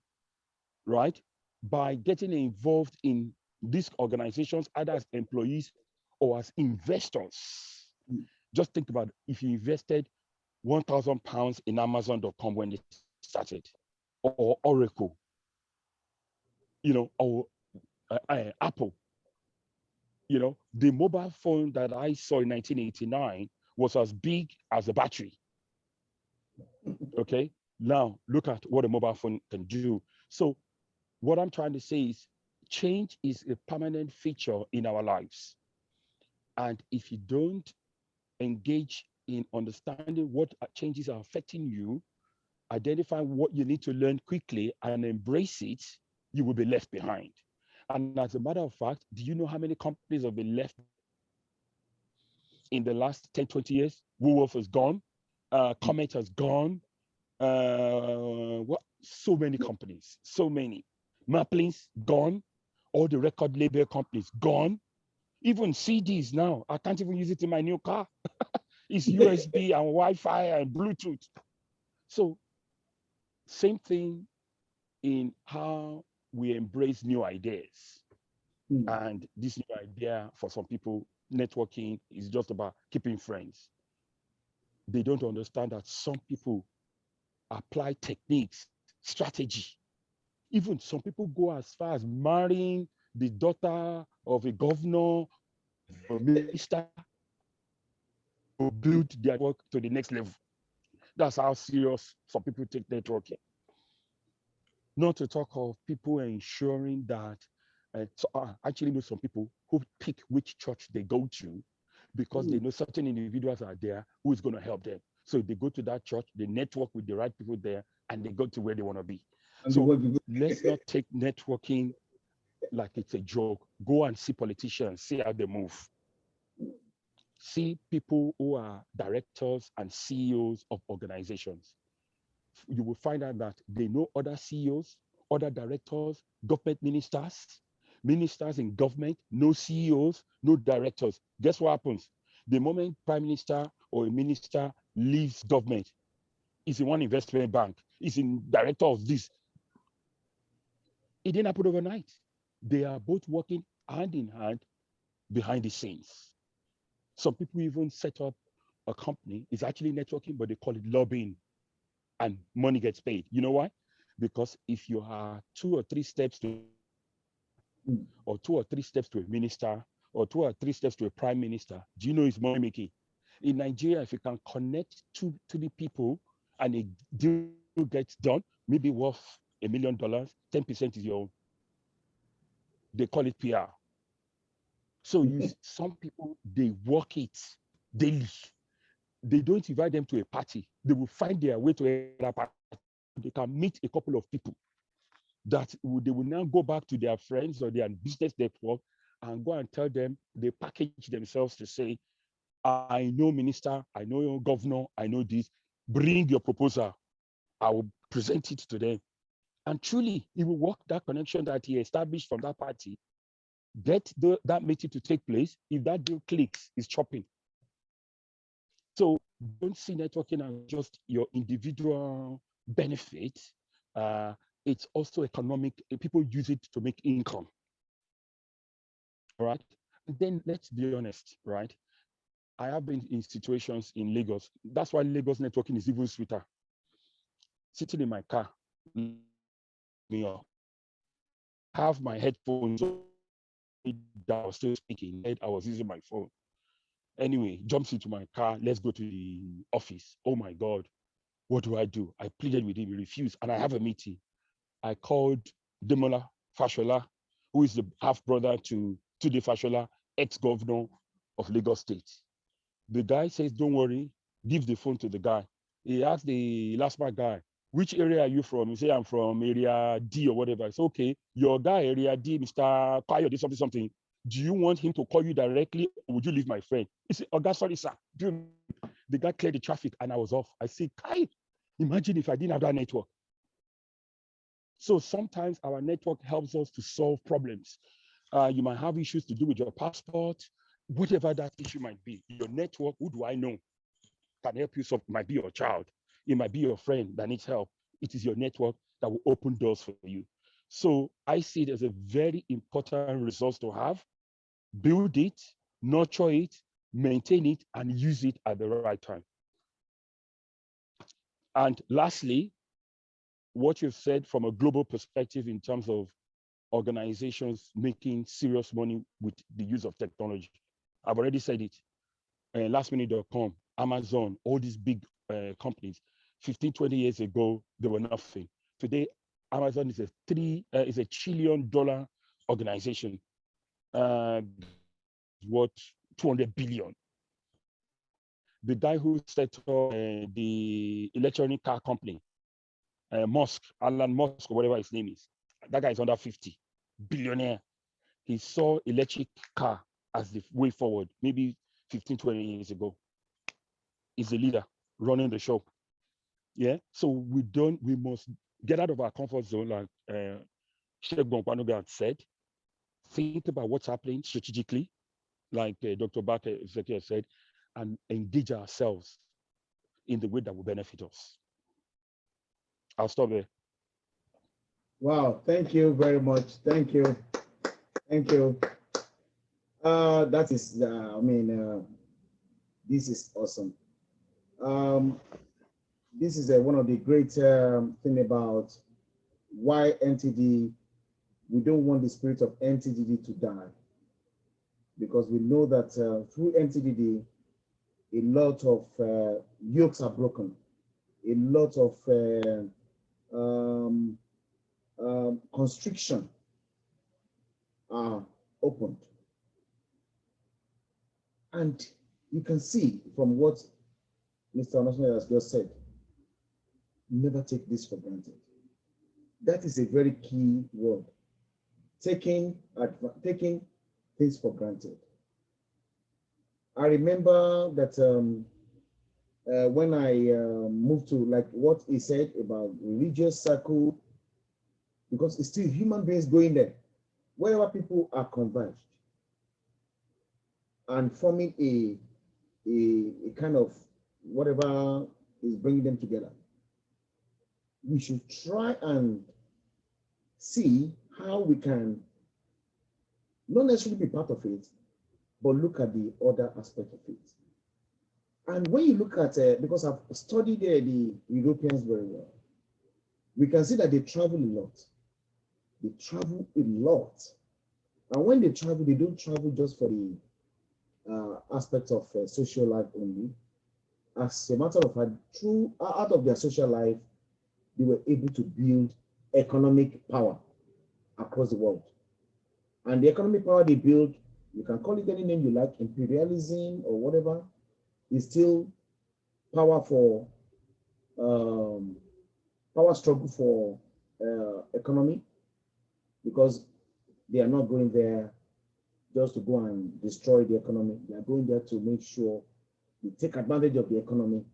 right, by getting involved in these organizations, either as employees or as investors. Just think about it. If you invested £1,000 in Amazon.com when it started, or Oracle, or Apple, the mobile phone that I saw in 1989 was as big as a battery. Okay, now look at what a mobile phone can do. So what I'm trying to say is change is a permanent feature in our lives. And if you don't engage in understanding what changes are affecting you, identify what you need to learn quickly and embrace it, you will be left behind. And as a matter of fact, do you know how many companies have been left in the last 10, 20 years? Woolworth has gone, Comet has gone, so many companies, so many. Maplin's gone, all the record label companies gone, even CDs now. I can't even use it in my new car. It's USB and Wi-Fi and Bluetooth. So same thing in how we embrace new ideas. And this new idea for some people, networking is just about keeping friends. they don't understand that some people apply techniques, strategy. Even some people go as far as marrying the daughter of a governor or minister to build their work to the next level. That's how serious some people take networking. Not to talk of people ensuring that, actually know some people who pick which church they go to because they know certain individuals are there who is going to help them. So they go to that church, they network with the right people there, and they go to where they want to be. So let's not take networking like it's a joke. Go and see politicians, see how they move. See people who are directors and CEOs of organizations. You will find out that they know other CEOs, other directors, government ministers, ministers in government, no CEOs, no directors. Guess what happens? The moment prime minister or a minister leaves government, is in one investment bank, is in director of this. It didn't happen overnight. They are both working hand in hand behind the scenes. Some people even set up a company. It's actually networking, but they call it lobbying, and money gets paid. You know why? Because if you are 2 or 3 steps to, or 2 or 3 steps to a minister, or 2 or 3 steps to a prime minister, do you know it's money making? In Nigeria, if you can connect to the people and a deal gets done, maybe worth $1 million, 10% is your own. They call it PR. So some people, they work it daily. They don't invite them to a party. They will find their way to a party. They can meet a couple of people that they will now go back to their friends or their business network and go and tell them, they package themselves to say, I know minister, I know governor, I know this, bring your proposal. I will present it to them. And truly, it will work that connection that he established from that party, get that meeting to take place. If that deal clicks, it's chopping. So don't see networking as just your individual benefit. It's also economic. People use it to make income. All right. And then let's be honest, right? I have been in situations in Lagos. That's why Lagos networking is even sweeter. Sitting in my car, have my headphones on, I was still speaking, I was using my phone. Anyway, jumps into my car, let's go to the office. Oh my God, what do? I pleaded with him, he refused, and I have a meeting. I called Demola Fashola, who is the half-brother to Tunde Fashola, ex-governor of Lagos State. The guy says, don't worry, give the phone to the guy. He asked the last part guy, which area are you from? He said, I'm from area D or whatever. It's okay. Your guy, area D, Mr. Payo, did something. Do you want him to call you directly, or would you leave my friend? He said, oh, God, sorry, sir. The guy cleared the traffic and I was off. I said, Kai, imagine if I didn't have that network. So sometimes our network helps us to solve problems. You might have issues to do with your passport, whatever that issue might be. Your network, who do I know, can help you solve. It might be your child. It might be your friend that needs help. It is your network that will open doors for you. So I see it as a very important resource to have. Build it, nurture it, maintain it, and use it at the right time. And lastly, what you've said from a global perspective in terms of organizations making serious money with the use of technology. I've already said it. Lastminute.com, Amazon, all these big companies, 15, 20 years ago, they were nothing. Today, Amazon is a $1 trillion organization. What, 200 billion. The guy who set up the electronic car company, Alan Musk, or whatever his name is, that guy is under 50, billionaire. He saw electric car as the way forward, maybe 15, 20 years ago. He's the leader running the show. Yeah. So we must get out of our comfort zone, like OPANUGA had said. Think about what's happening strategically, like Dr. Baker said, and engage ourselves in the way that will benefit us. I'll stop there. Wow, thank you very much. Thank you. Thank you. That is, this is awesome. This is one of the great thing about why Mtd, we don't want the spirit of Mtdd to die, because we know that through Mtdd, a lot of yokes are broken, a lot of constriction are opened. And you can see from what Mr. ONASANYA has just said, never take this for granted. That is a very key word. Taking things for granted. I remember that when I moved to, like what he said about religious circle, because it's still human beings going there, wherever people are converged and forming a kind of whatever is bringing them together. We should try and see how we can not necessarily be part of it, but look at the other aspect of it. And when you look at, because I've studied the Europeans very well, we can see that they travel a lot. They travel a lot. And when they travel, they don't travel just for the aspect of social life only. As a matter of fact, out of their social life, they were able to build economic power across the world. And the economic power they build, you can call it any name you like, imperialism or whatever, is still power for power struggle for economy, because they are not going there just to go and destroy the economy. They are going there to make sure they take advantage of the economy,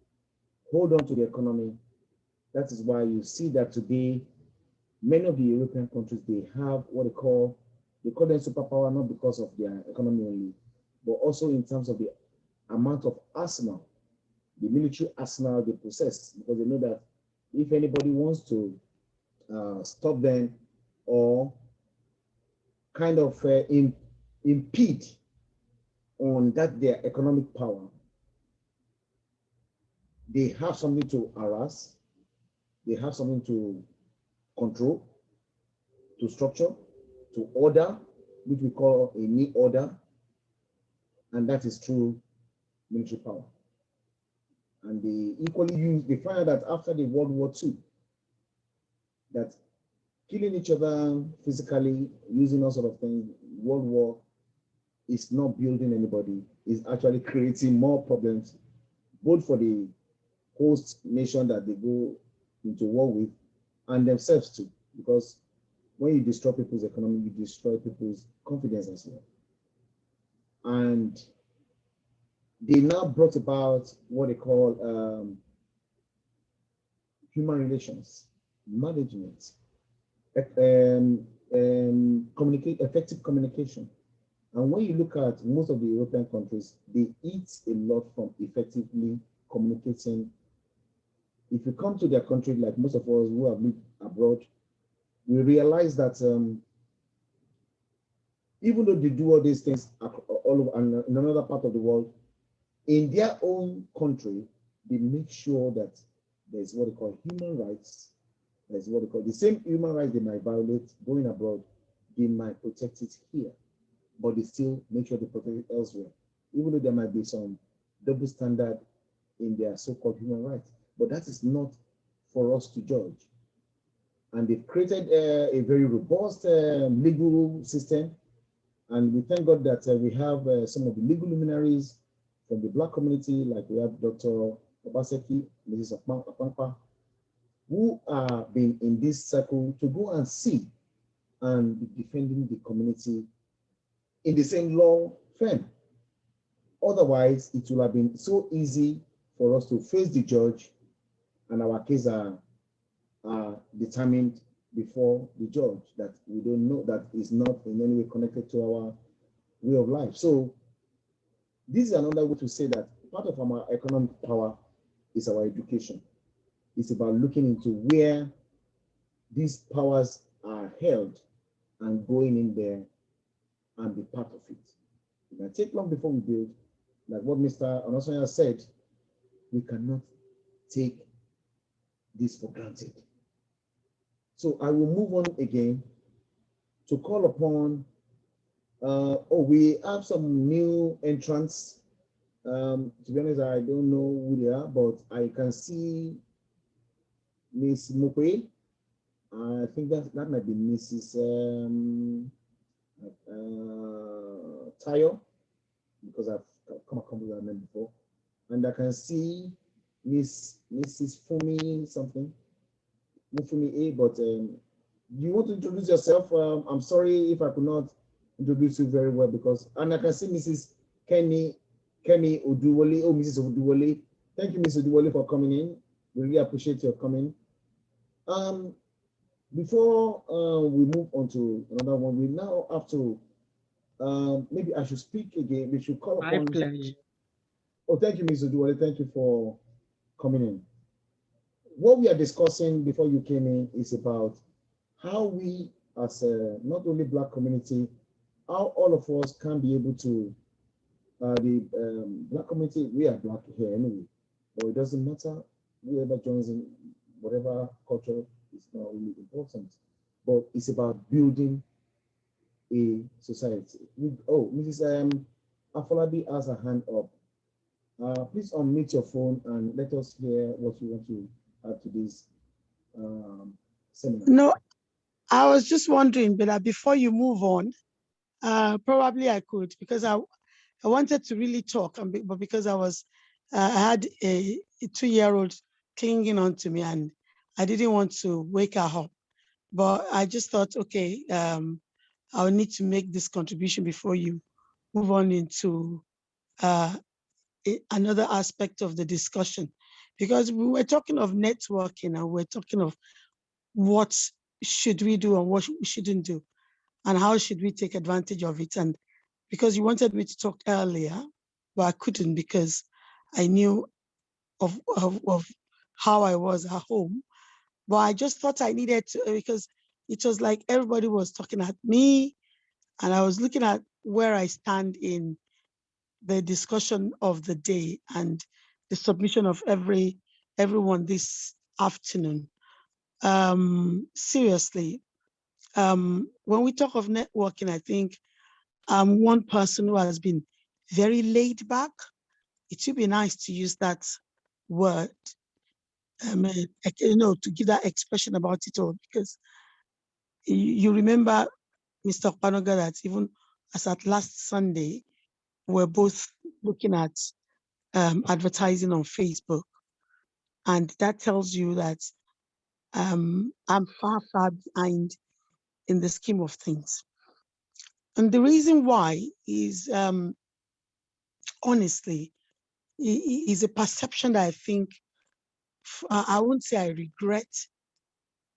hold on to the economy. That is why you see that today, many of the European countries, they have what they call them superpower, not because of their economy only, but also in terms of the amount of arsenal, the military arsenal they possess, because they know that if anybody wants to stop them or kind of impede on that their economic power, they have something to harass, they have something to control, to structure, to order, which we call a new order, and that is through military power. And they equally use, they find that after the World War II, that killing each other physically, using all sort of things, World War is not building anybody, is actually creating more problems, both for the host nation that they go into war with and themselves too, because when you destroy people's economy, you destroy people's confidence as well. And they now brought about what they call human relations, management, effective communication. And when you look at most of the European countries, they eat a lot from effectively communicating. If you come to their country, like most of us who have lived abroad, we realize that even though they do all these things all over and in another part of the world, in their own country, they make sure that there's what they call human rights. There's what they call the same human rights they might violate going abroad, they might protect it here, but they still make sure they protect it elsewhere, even though there might be some double standard in their so-called human rights. But that is not for us to judge. And they've created a very robust legal system. And we thank God that we have some of the legal luminaries from the Black community, like we have Dr. OBASEKI, Mrs. Apampa, who are been in this circle to go and see and be defending the community in the same law firm. Otherwise, it will have been so easy for us to face the judge and our case are determined before the judge, that we don't know, that is not in any way connected to our way of life. So this is another way to say that part of our economic power is our education. It's about looking into where these powers are held and going in there and be part of it. It might take long before we build, like what Mr. ONASANYA said, we cannot take this for granted. So I will move on again to call upon, we have some new entrants. To be honest, I don't know who they are, but I can see Miss Mokwe. I think that might be Mrs. Tayo, because I've come across that name before. And I can see Mrs. Fumi something, Mufumi A, but you want to introduce yourself? I'm sorry if I could not introduce you very well, because, and I can see Mrs. Kemi Oduwole. Oh, Mrs. Oduwole. Thank you, Mrs. Oduwole, for coming in. We really appreciate your coming. Before we move on to another one, we now have to, maybe I should speak again. We should call upon. My pleasure. Oh, thank you, Mrs. Oduwole. Thank you for coming in. What we are discussing before you came in is about how we, as not only Black community, how all of us can be able to, the Black community, we are Black here anyway, but it doesn't matter, whoever joins in, whatever culture is not really important, but it's about building a society. Mrs. Afolabi has a hand up. Please unmute your phone and let us hear what you want to add to this seminar. No, I was just wondering, but before you move on, probably I could, because I wanted to really talk, but because I had a 2-year-old clinging on to me and I didn't want to wake her up. But I just thought, okay, I'll need to make this contribution before you move on into another aspect of the discussion. Because we were talking of networking and we're talking of what should we do and what we shouldn't do, and how should we take advantage of it. And because you wanted me to talk earlier, but I couldn't because I knew of how I was at home. But I just thought I needed to, because it was like everybody was talking at me, and I was looking at where I stand in the discussion of the day and the submission of everyone this afternoon. Seriously, when we talk of networking, I think I'm one person who has been very laid back. It would be nice to use that word, to give that expression about it all, because you remember, Mr. OPANUGA, that even as at last Sunday, we're both looking at advertising on Facebook. And that tells you that I'm far, far behind in the scheme of things. And the reason why is, honestly, is a perception that I think, I won't say I regret,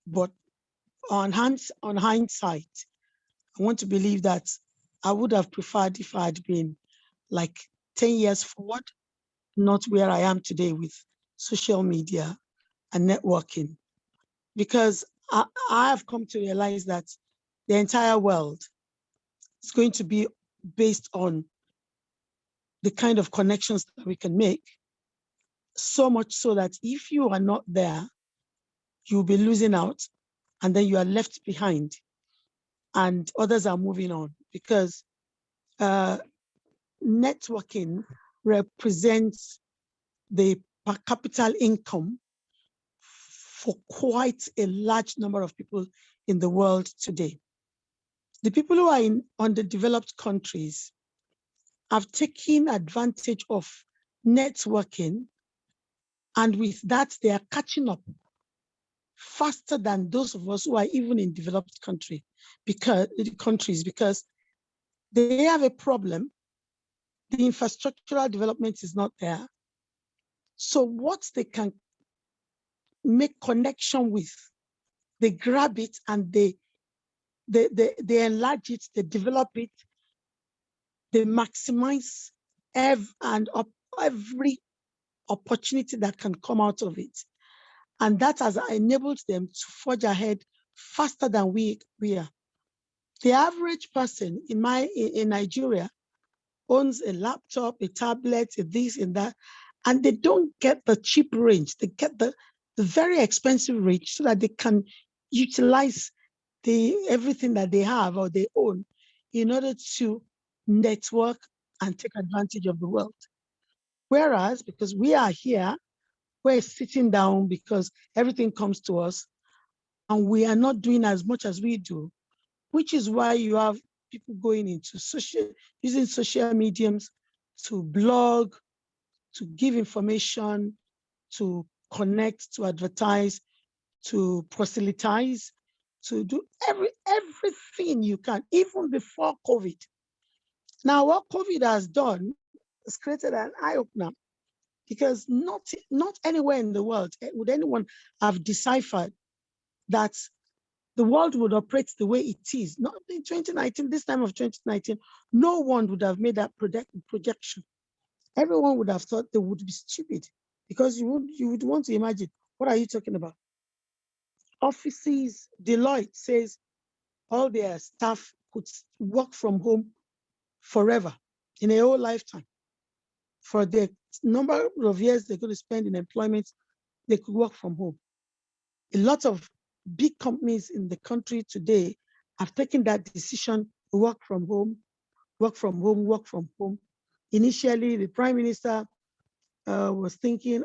but on hindsight, I want to believe that I would have preferred if I had been like 10 years forward, not where I am today with social media and networking. Because I have come to realize that the entire world is going to be based on the kind of connections that we can make, so much so that if you are not there, you'll be losing out, and then you are left behind and others are moving on, because networking represents the per capita income for quite a large number of people in the world today. The people who are in underdeveloped countries have taken advantage of networking, and with that, they are catching up faster than those of us who are even in developed countries, because they have a problem. The infrastructural development is not there. So what they can make connection with, they grab it and they enlarge it, they develop it, they maximize every opportunity that can come out of it. And that has enabled them to forge ahead faster than we are. The average person in Nigeria owns a laptop, a tablet, a this and that, and they don't get the cheap range. They get the very expensive range so that they can utilize everything that they have or they own in order to network and take advantage of the world. Whereas, because we are here, we're sitting down because everything comes to us, and we are not doing as much as we do, which is why you have people going into using social mediums to blog, to give information, to connect, to advertise, to proselytize, to do everything you can, even before COVID. Now, what COVID has done has created an eye-opener, because not anywhere in the world would anyone have deciphered that the world would operate the way it is. Not in 2019, this time of 2019, no one would have made that projection. Everyone would have thought they would be stupid, because you would want to imagine, what are you talking about? Offices, Deloitte says all their staff could work from home forever, in a whole lifetime. For the number of years they're going to spend in employment, they could work from home. A lot of big companies in the country today have taken that decision to work from home, work from home, work from home. Initially, the Prime Minister was thinking,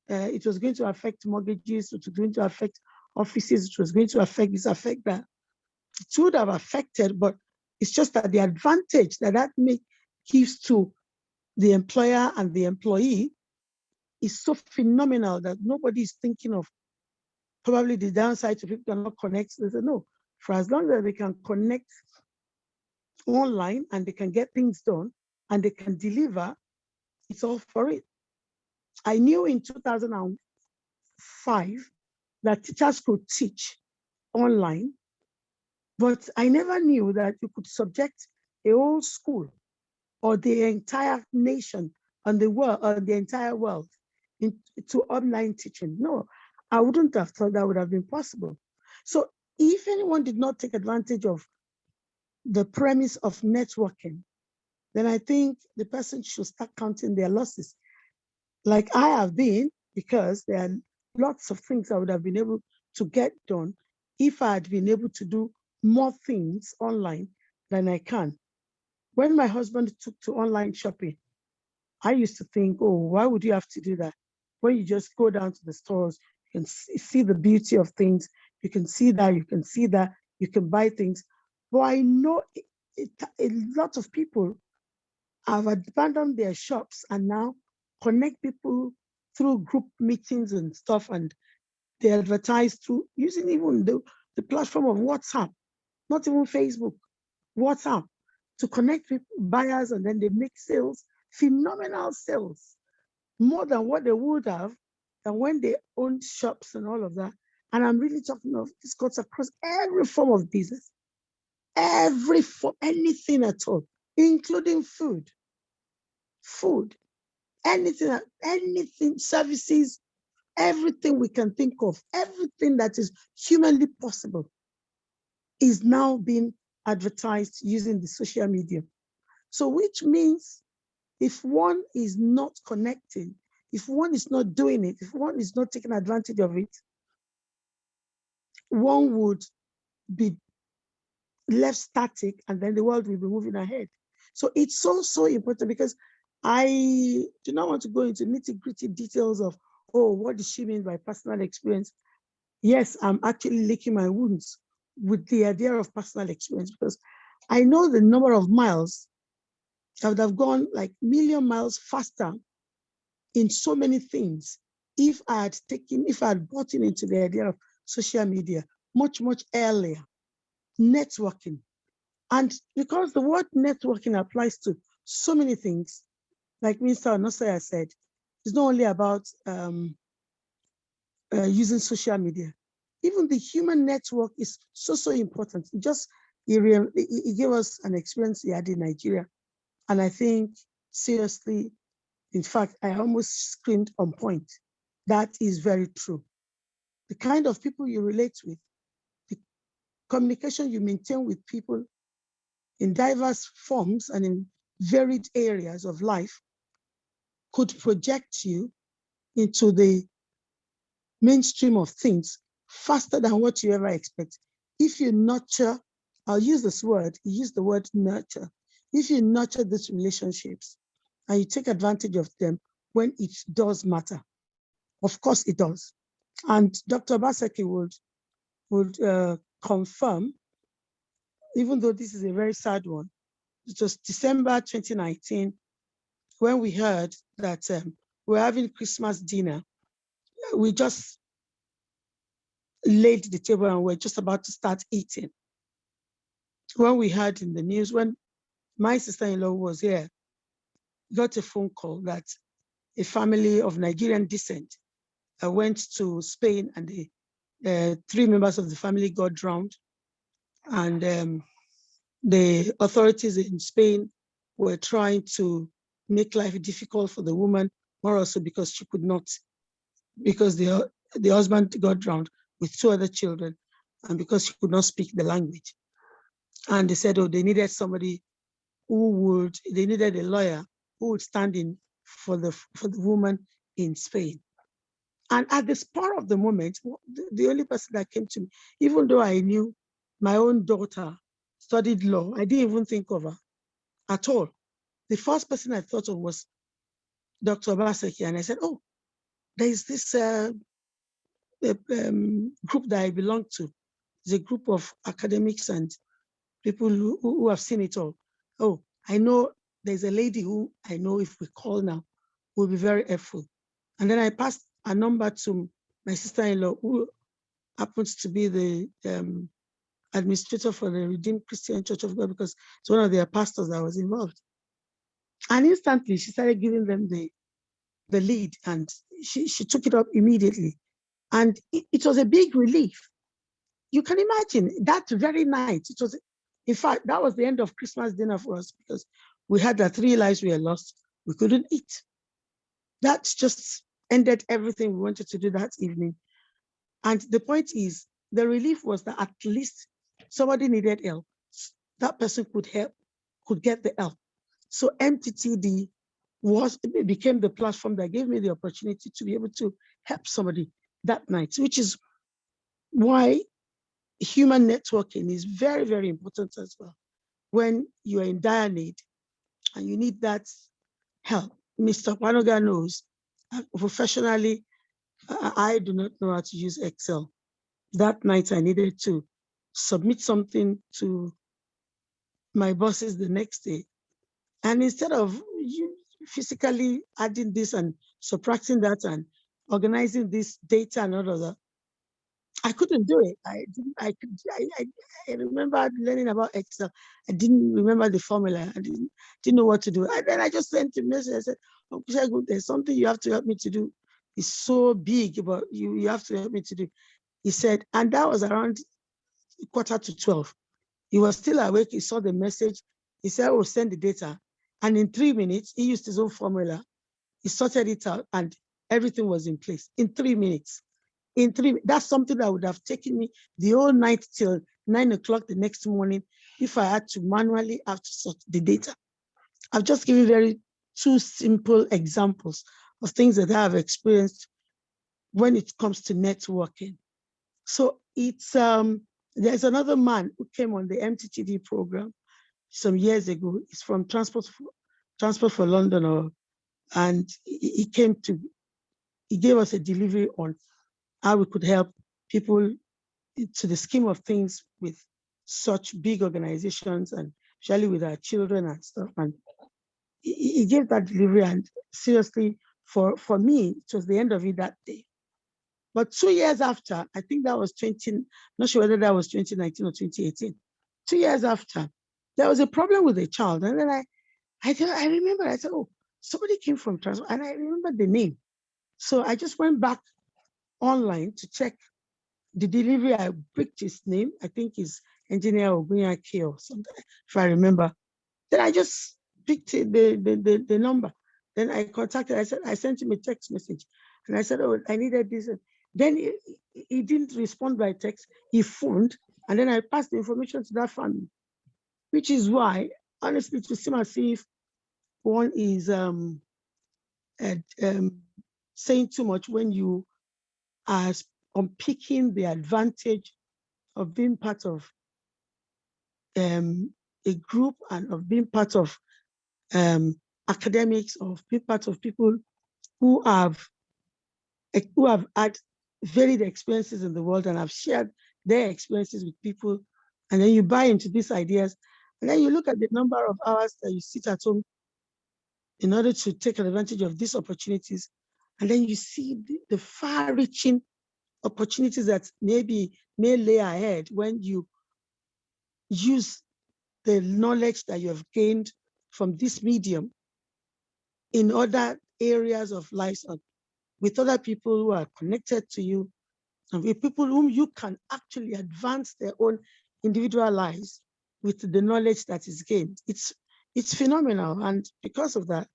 it was going to affect mortgages, it was going to affect offices, it was going to affect this, affect that. It would have affected, but it's just that the advantage that gives to the employer and the employee is so phenomenal that nobody is thinking of probably the downside to people cannot connect. They say, no, for as long as they can connect online and they can get things done and they can deliver, it's all for it. I knew in 2005 that teachers could teach online, but I never knew that you could subject a whole school or the entire nation and the world, or the entire world, to online teaching. No, I wouldn't have thought that would have been possible. So if anyone did not take advantage of the premise of networking, then I think the person should start counting their losses, like I have been, because there are lots of things I would have been able to get done if I had been able to do more things online than I can. When my husband took to online shopping, I used to think, why would you have to do that? When you just go down to the stores, you can see the beauty of things, you can see that, you can see that, you can buy things. But I know a lot of people have abandoned their shops and now connect people through group meetings and stuff, and they advertise through using even the platform of WhatsApp, not even Facebook, WhatsApp, to connect with buyers, and then they make sales, phenomenal sales, more than what they would have than when they owned shops and all of that. And I'm really talking of this cuts across every form of business, anything at all, including food, anything, services, everything we can think of, everything that is humanly possible is now being advertised using the social media. So which means if one is not connecting, if one is not doing it, if one is not taking advantage of it, one would be left static, and then the world will be moving ahead. So it's so important, because I do not want to go into nitty-gritty details of, what does she mean by personal experience? Yes, I'm actually licking my wounds with the idea of personal experience, because I know the number of miles I would have gone like million miles faster in so many things if I had gotten into the idea of social media much earlier. Networking. And because the word networking applies to so many things, like Mr. Onosaya said, it's not only about using social media. Even the human network is so important. He gave us an experience he had in Nigeria. And I think, seriously, in fact, I almost screamed on point. That is very true. The kind of people you relate with, the communication you maintain with people in diverse forms and in varied areas of life could project you into the mainstream of things faster than what you ever expect. If you nurture, I'll use this word, use the word nurture. If you nurture these relationships and you take advantage of them when it does matter, of course it does. And Dr. OBASEKI would confirm, even though this is a very sad one, it was December 2019 when we heard that we're having Christmas dinner. We just laid the table and we're just about to start eating. When we heard in the news, when my sister-in-law was here, got a phone call that a family of Nigerian descent went to Spain and the 3 members of the family got drowned. And the authorities in Spain were trying to make life difficult for the woman, more also because she could not, because the husband got drowned with 2 other children, and because she could not speak the language. And they said, oh, they needed somebody they needed a lawyer who would stand in for the woman in Spain. And at the spur of the moment, the only person that came to me, even though I knew my own daughter studied law, I didn't even think of her at all. The first person I thought of was Dr. OBASEKI, and I said, oh, there's this group that I belong to. It's a group of academics and people who have seen it all. Oh, I know there's a lady who I know if we call now will be very helpful. And then I passed a number to my sister-in-law, who happens to be the administrator for the Redeemed Christian Church of God, because it's one of their pastors that was involved. And instantly she started giving them the lead, and she took it up immediately. And it was a big relief. You can imagine that very night, it was, in fact, that was the end of Christmas dinner for us, because we had the 3 lives we had lost. We couldn't eat. That just ended everything we wanted to do that evening. And the point is, the relief was that at least somebody needed help. That person could help, could get the help. So Mtdd became the platform that gave me the opportunity to be able to help somebody that night, which is why human networking is very, very important as well. When you are in dire need and you need that help. Mr. OPANUGA knows, professionally, I do not know how to use Excel. That night I needed to submit something to my bosses the next day. And instead of physically adding this and subtracting that and organizing this data and all of that, I couldn't do it. I remember learning about Excel. I didn't remember the formula. I didn't know what to do. And then I just sent a message. I said, oh, there's something you have to help me to do. It's so big, but you have to help me to do. He said, and that was around 11:45. He was still awake. He saw the message. He said, oh, send the data. And in 3 minutes, he used his own formula. He sorted it out and everything was in place in 3 minutes. That's something that would have taken me the whole night till 9 o'clock the next morning if I had to manually have to sort the data. I've just given 2 simple examples of things that I have experienced when it comes to networking. So it's there's another man who came on the Mtdd program some years ago. He's from Transport for London, and he gave us a delivery on how we could help people to the scheme of things with such big organizations, and especially with our children and stuff. And he gave that delivery, and seriously, for me, it was the end of it that day. But 2 years after, I think that was not sure whether that was 2019 or 2018. 2 years after, there was a problem with a child. And then I remember, I said, oh, somebody came from Transport, and I remember the name. So I just went back online to check the delivery. I picked his name. I think it's Engineer Ogunyake or something, if I remember. Then I just picked the number. Then I contacted, I sent him a text message. And I said, oh, I needed this. Then he didn't respond by text. He phoned, and then I passed the information to that family, which is why, honestly, to seem as if one is saying too much when you are unpicking the advantage of being part of a group and of being part of academics, of being part of people who have had varied experiences in the world and have shared their experiences with people. And then you buy into these ideas. And then you look at the number of hours that you sit at home in order to take advantage of these opportunities. And then you see the far-reaching opportunities that maybe may lay ahead when you use the knowledge that you have gained from this medium in other areas of life, with other people who are connected to you, and with people whom you can actually advance their own individual lives with the knowledge that is gained. It's phenomenal. And because of that,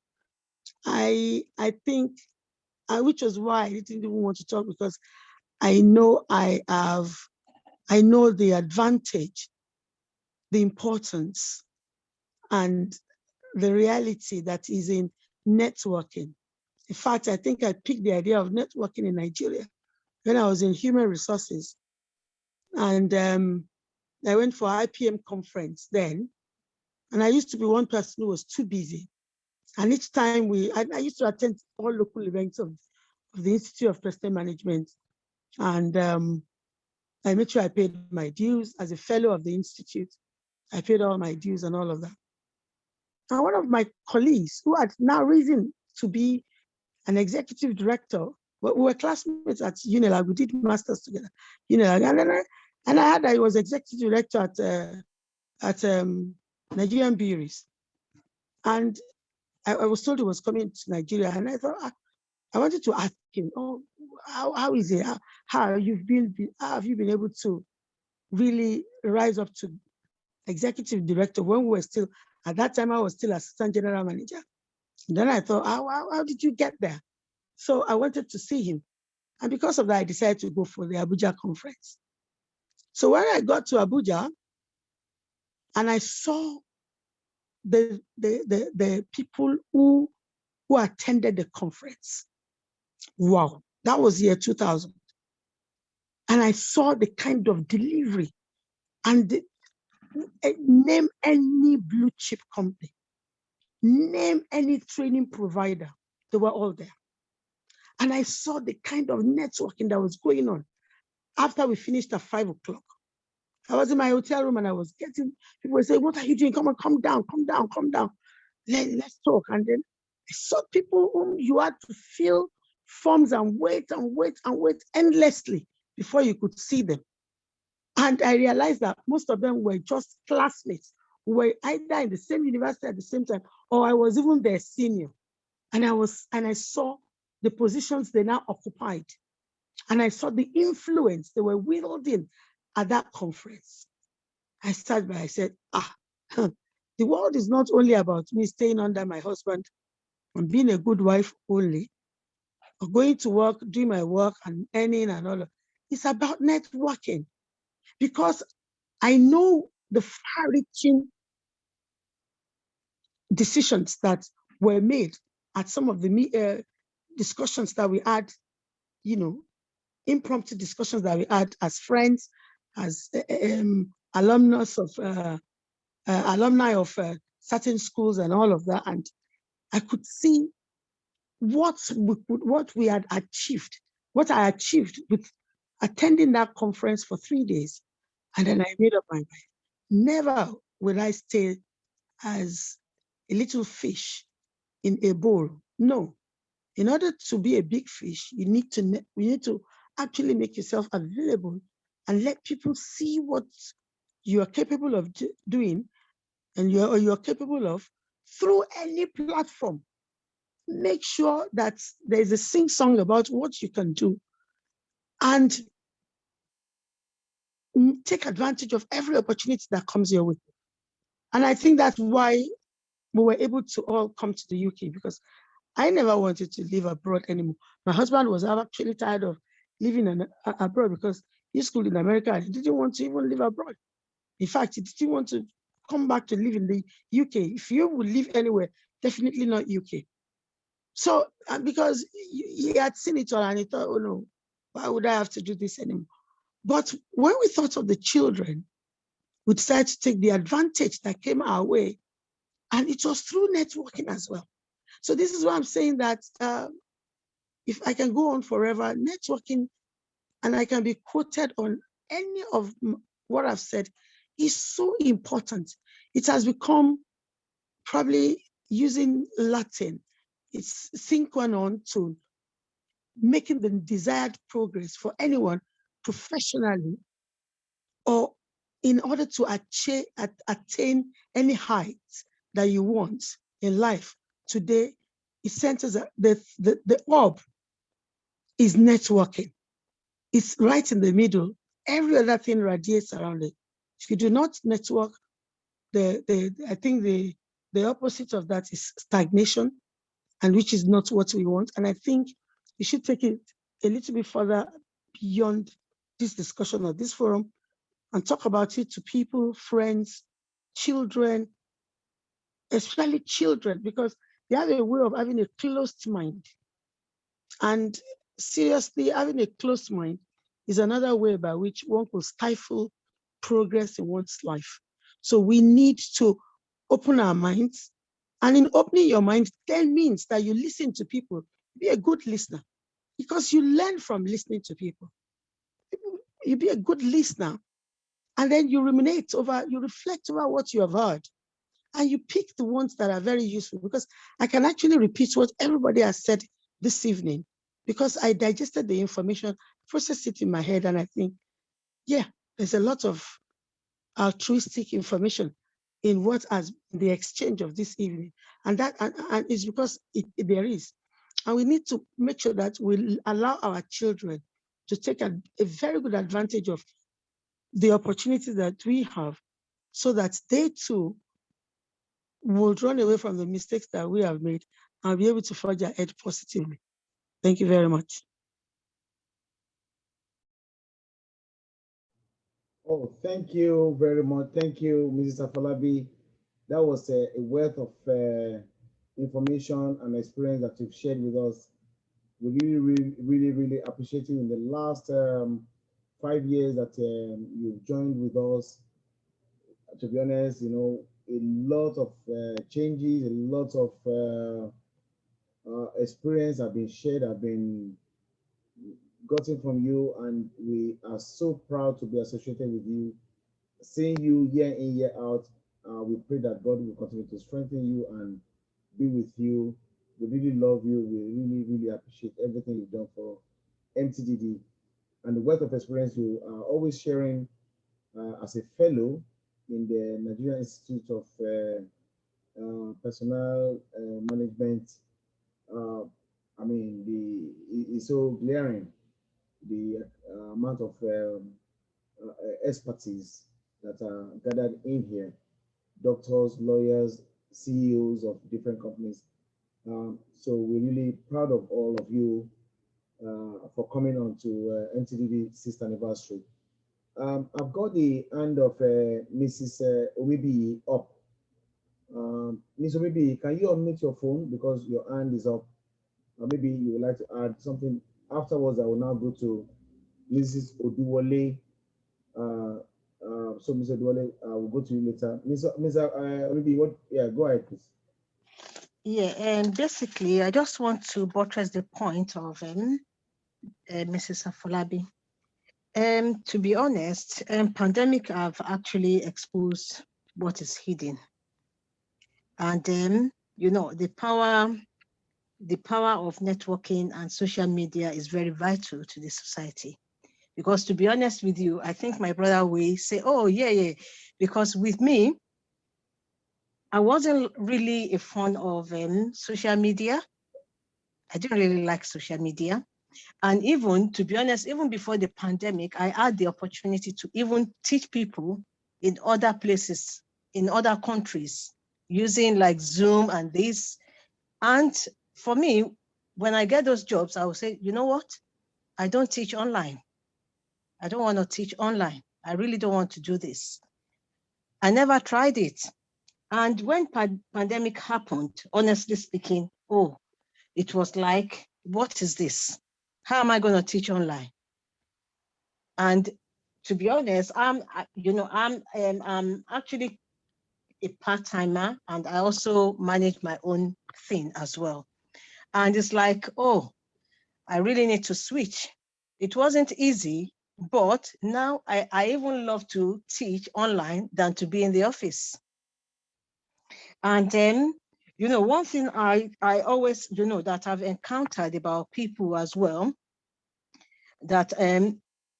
I think, which was why I didn't even want to talk, because I know I know the advantage, the importance, and the reality that is in networking. In fact, I think I picked the idea of networking in Nigeria when I was in human resources. And I went for IPM conference then. And I used to be one person who was too busy. And each time I used to attend all local events of the Institute of Personnel Management. And I made sure I paid my dues as a fellow of the Institute. I paid all my dues and all of that. And one of my colleagues, who had now risen to be an executive director, we were classmates at UNILAG, we did masters together, UNILAG, and I heard that he was executive director at Nigerian Breweries. And I was told he was coming to Nigeria, and I thought, I wanted to ask him, oh, how is it? How have you been able to really rise up to executive director when we were still, at that time I was still assistant general manager. And then I thought, how did you get there? So I wanted to see him. And because of that, I decided to go for the Abuja conference. So when I got to Abuja and I saw the people who attended the conference, wow, that was year 2000. And I saw the kind of delivery and name any blue chip company, name any training provider, they were all there. And I saw the kind of networking that was going on after we finished at 5 o'clock. I was in my hotel room and I was getting, people were saying, what are you doing? Come on, come down. Let's talk. And then I saw people whom you had to fill forms and wait endlessly before you could see them. And I realized that most of them were just classmates who were either in the same university at the same time, or I was even their senior. And I saw the positions they now occupied. And I saw the influence they were wielding at that conference. I said, the world is not only about me staying under my husband and being a good wife only, or going to work, doing my work and earning and all of. It's about networking, because I know the far-reaching decisions that were made at some of the discussions that we had, impromptu discussions that we had as friends, as alumni of certain schools and all of that. And I could see what we had achieved, what I achieved with attending that conference for 3 days. And then I made up my mind, never will I stay as a little fish in a bowl. No, in order to be a big fish, you need to actually make yourself available and let people see what you are capable of doing and you're capable of through any platform. Make sure that there's a sing-song about what you can do and take advantage of every opportunity that comes your way. And I think that's why we were able to all come to the UK, because I never wanted to live abroad anymore. My husband was actually tired of living abroad because he schooled in America and he didn't want to even live abroad. In fact, he didn't want to come back to live in the UK. If you would live anywhere, definitely not UK. So because he had seen it all and he thought, oh no, why would I have to do this anymore? But when we thought of the children, we decided to take the advantage that came our way. And it was through networking as well. So this is why I'm saying that if I can go on forever, networking, and I can be quoted on any of what I've said, is so important. It has become, probably using Latin, it's sine qua non to making the desired progress for anyone professionally or in order to attain any height that you want in life. Today, it centers the orb is networking. It's right in the middle. Every other thing radiates around it. If you do not network, I think the opposite of that is stagnation, and which is not what we want. And I think we should take it a little bit further beyond this discussion or this forum and talk about it to people, friends, children, especially children, because they have a way of having a closed mind. And seriously, having a closed mind is another way by which one could stifle progress in one's life. So we need to open our minds. And in opening your mind, then means that you listen to people. Be a good listener, because you learn from listening to people. You be a good listener, and then you ruminate over, you reflect over what you have heard, and you pick the ones that are very useful, because I can actually repeat what everybody has said this evening, because I digested the information, processed it in my head, and I think, yeah, there's a lot of altruistic information in what has the exchange of this evening. And that and it's because there is. And we need to make sure that we allow our children to take a very good advantage of the opportunity that we have, so that they too will run away from the mistakes that we have made and be able to forge ahead positively. Thank you very much. Oh, thank you very much. Thank you, Mrs. AFOLABI. That was a wealth of information and experience that you've shared with us. We really appreciate you in the last 5 years that you've joined with us. To be honest, you know, a lot of changes, a lot of experience have been shared, have been gotten from you, and we are so proud to be associated with you. Seeing you year in, year out, we pray that God will continue to strengthen you and be with you. We really love you. We really appreciate everything you've done for Mtdd and the wealth of experience you are always sharing as a fellow in the Nigerian Institute of Personnel Management. I mean, it's so glaring, the amount of expertise that are gathered in here, doctors, lawyers, CEOs of different companies. So we're really proud of all of you for coming on to Mtdd 6th anniversary. I've got the hand of Mrs. OMIBIYI up. Ms. OMIBIYI, can you unmute your phone because your hand is up? Maybe you would like to add something. Afterwards, I will now go to Mrs. Oduwole. So Mr. Oduwole, I will go to you later. Mr. OMIBIYI, what? Yeah, go ahead, please. Yeah, and basically, I just want to buttress the point of Mrs. AFOLABI. To be honest, pandemic have actually exposed what is hidden. And you know, the power of networking and social media is very vital to the society. Because to be honest with you, I think my brother will say, oh, yeah, because with me, I wasn't really a fan of social media. I didn't really like social media. And even, to be honest, even before the pandemic, I had the opportunity to even teach people in other places, in other countries, using like Zoom and this. And for me, when I get those jobs, I will say, you know what? I don't teach online. I don't want to teach online. I really don't want to do this. I never tried it. And when pandemic happened, honestly speaking, oh, it was like, what is this? How am I going to teach online? And to be honest, I'm actually a part-timer, and I also manage my own thing as well. And it's like, oh, I really need to switch. It wasn't easy, but now I even love to teach online than to be in the office. And then, one thing I always, that I've encountered about people as well, that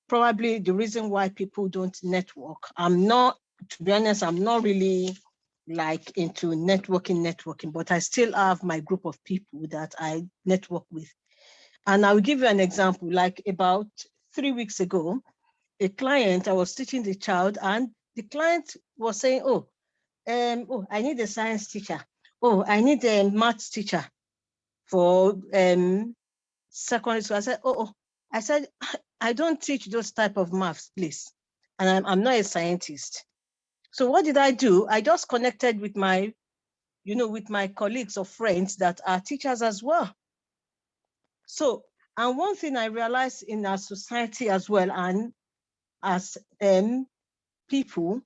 probably the reason why people don't network, to be honest, I'm not really like into networking, but I still have my group of people that I network with. And I'll give you an example. Like about 3 weeks ago, a client, I was teaching the child, and the client was saying, oh, I need a science teacher. Oh, I need a math teacher for secondary school. I said, I said, I don't teach those type of maths, please. And I'm not a scientist. So what did I do? I just connected with my, with my colleagues or friends that are teachers as well. So, and one thing I realized in our society as well, and as people,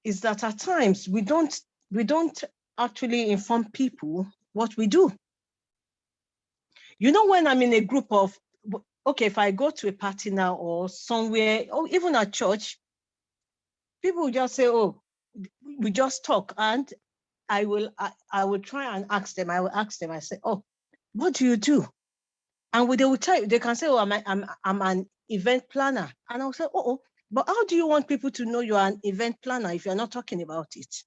is that at times we don't actually inform people what we do. When I'm in a group of, okay, if I go to a party now or somewhere, or even at church, people will just say, oh, we just talk, and I will try and ask them. I will ask them. I say, oh, what do you do? And they will tell you. They can say, oh, I'm an event planner, and I'll say, oh, but how do you want people to know you're an event planner if you're not talking about it?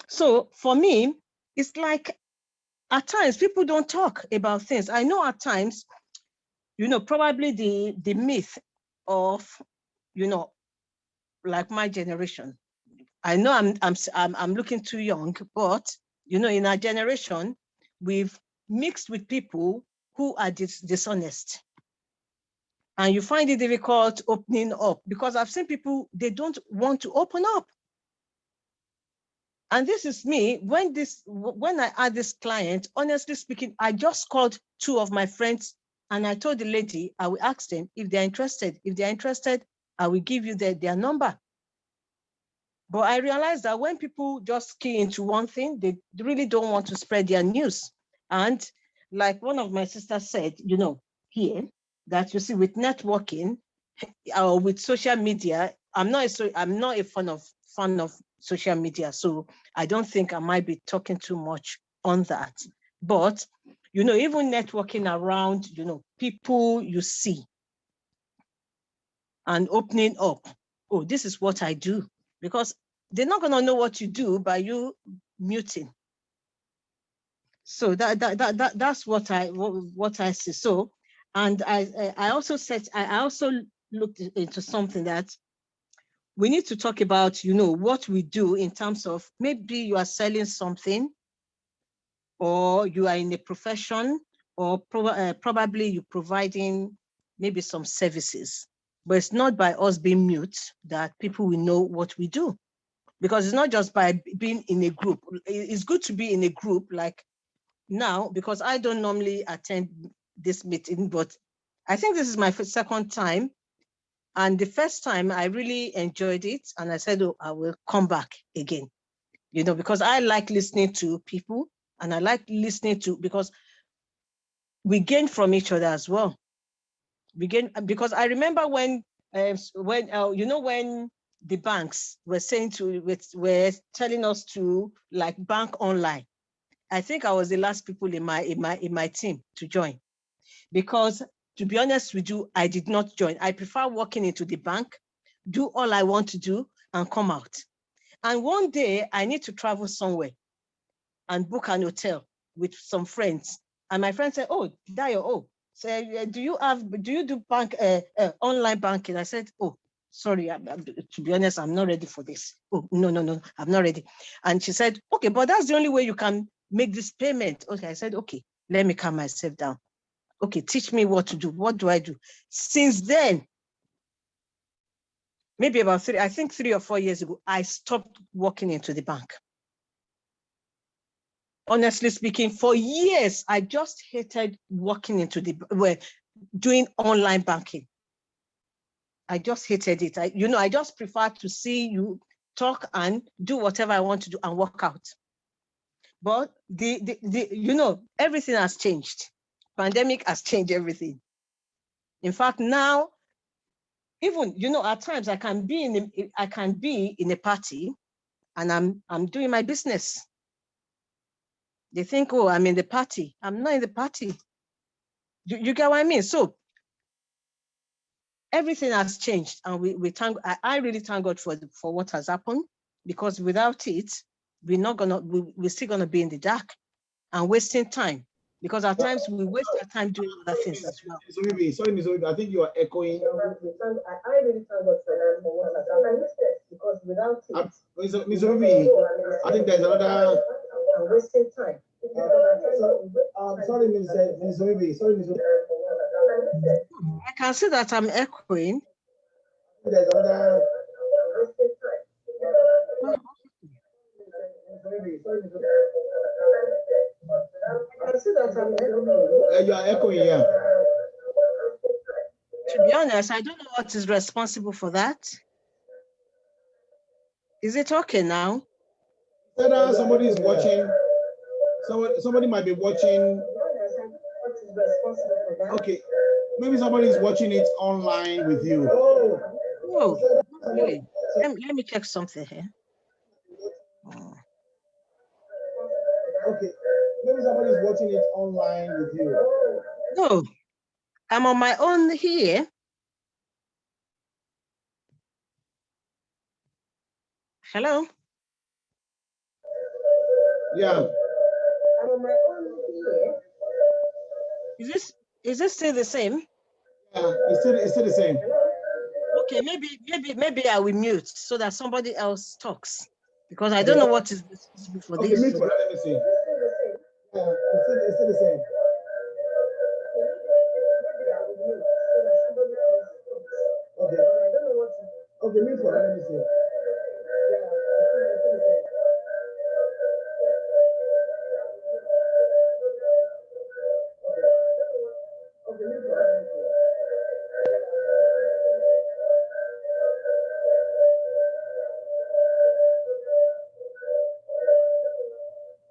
So for me, it's like at times people don't talk about things. I know at times, probably the myth of, like my generation. I know I'm looking too young, but in our generation, we've mixed with people who are dishonest. And you find it difficult opening up, because I've seen people, they don't want to open up. And this is me, when I had this client, honestly speaking, I just called 2 of my friends, and I told the lady, I will ask them if they're interested. If they're interested, I will give you their number. But I realized that when people just key into one thing, they really don't want to spread their news. And like one of my sisters said, here, that you see with networking or with social media, I'm not a fan of social media. So I don't think I might be talking too much on that. But, even networking around, people you see and opening up, oh, this is what I do, because they're not going to know what you do by you muting. So that's what I see. So, and I also looked into something that we need to talk about, what we do in terms of, maybe you are selling something, or you are in a profession, or probably you're providing maybe some services. But it's not by us being mute that people will know what we do. Because it's not just by being in a group. It's good to be in a group like now, because I don't normally attend this meeting, but I think this is my second time. And the first time I really enjoyed it. And I said, oh, I will come back again, because I like listening to people, and I like listening to, because we gain from each other as well. We gain, because I remember when the banks were telling us to like bank online. I think I was the last people in my team to join, because to be honest with you, I did not join. I prefer walking into the bank, do all I want to do, and come out. And one day I need to travel somewhere and book an hotel with some friends. And my friend said, oh, Dayo, oh, so do you do bank online banking? I said, oh, sorry, to be honest, I'm not ready for this. Oh, no, I'm not ready. And she said, okay, but that's the only way you can make this payment. Okay, I said, okay, let me calm myself down. Okay, teach me what to do. What do I do? Since then, maybe about 3 or 4 years ago, I stopped walking into the bank. honestly speaking, for years, I just hated walking into doing online banking. I just hated it. I just prefer to see you talk and do whatever I want to do and walk out. But everything has changed. Pandemic has changed everything. In fact, now, even, at times I can be in a party and I'm doing my business. They think, oh, I'm in the party. I'm not in the party. You get what I mean? So everything has changed, and I really thank God for what has happened, because without it, we're still gonna be in the dark and wasting time, because at times we waste our time doing other things as well. Sorry, Ms. Obi, I think you are echoing. I really thank God for what has happened, because without it, Ms. Obi, I think there's another. I'm wasting time. Sorry, Ms. Obi. Sorry, Ms. Obi. I can see that I'm echoing. There's another. You are echoing, yeah. To be honest, I don't know what is responsible for that. Is it okay now? Somebody is watching. Somebody might be watching. Okay, maybe somebody is watching it online with you. Oh, really? Let me check something here. Okay, maybe somebody is watching it online with you. No, I'm on my own here. Hello? Yeah. I'm on my own here. Is this still the same? Yeah, it's still the same. Okay, maybe I will mute so that somebody else talks, because I don't know what is responsible for Okay, this. mute for that, let me see. Yeah, it's still the same. Okay, mute for that, let me see.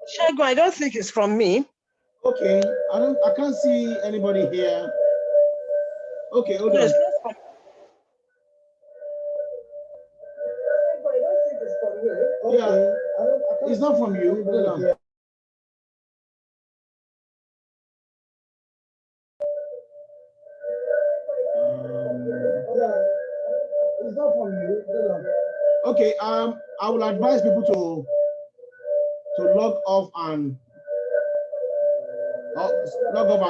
Shago, I don't think it's from me. Okay, I can't see anybody here. Okay, hold on. Yeah, it's not from you. Hold on. It's not from you. Hold on. Okay, I will advise people to log off and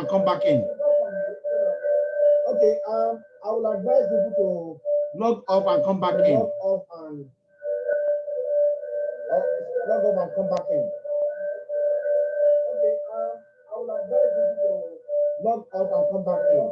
come back in. Okay, I will advise people to log off and come back in. Log off and come back in. Okay, I will advise people to log off and come back in.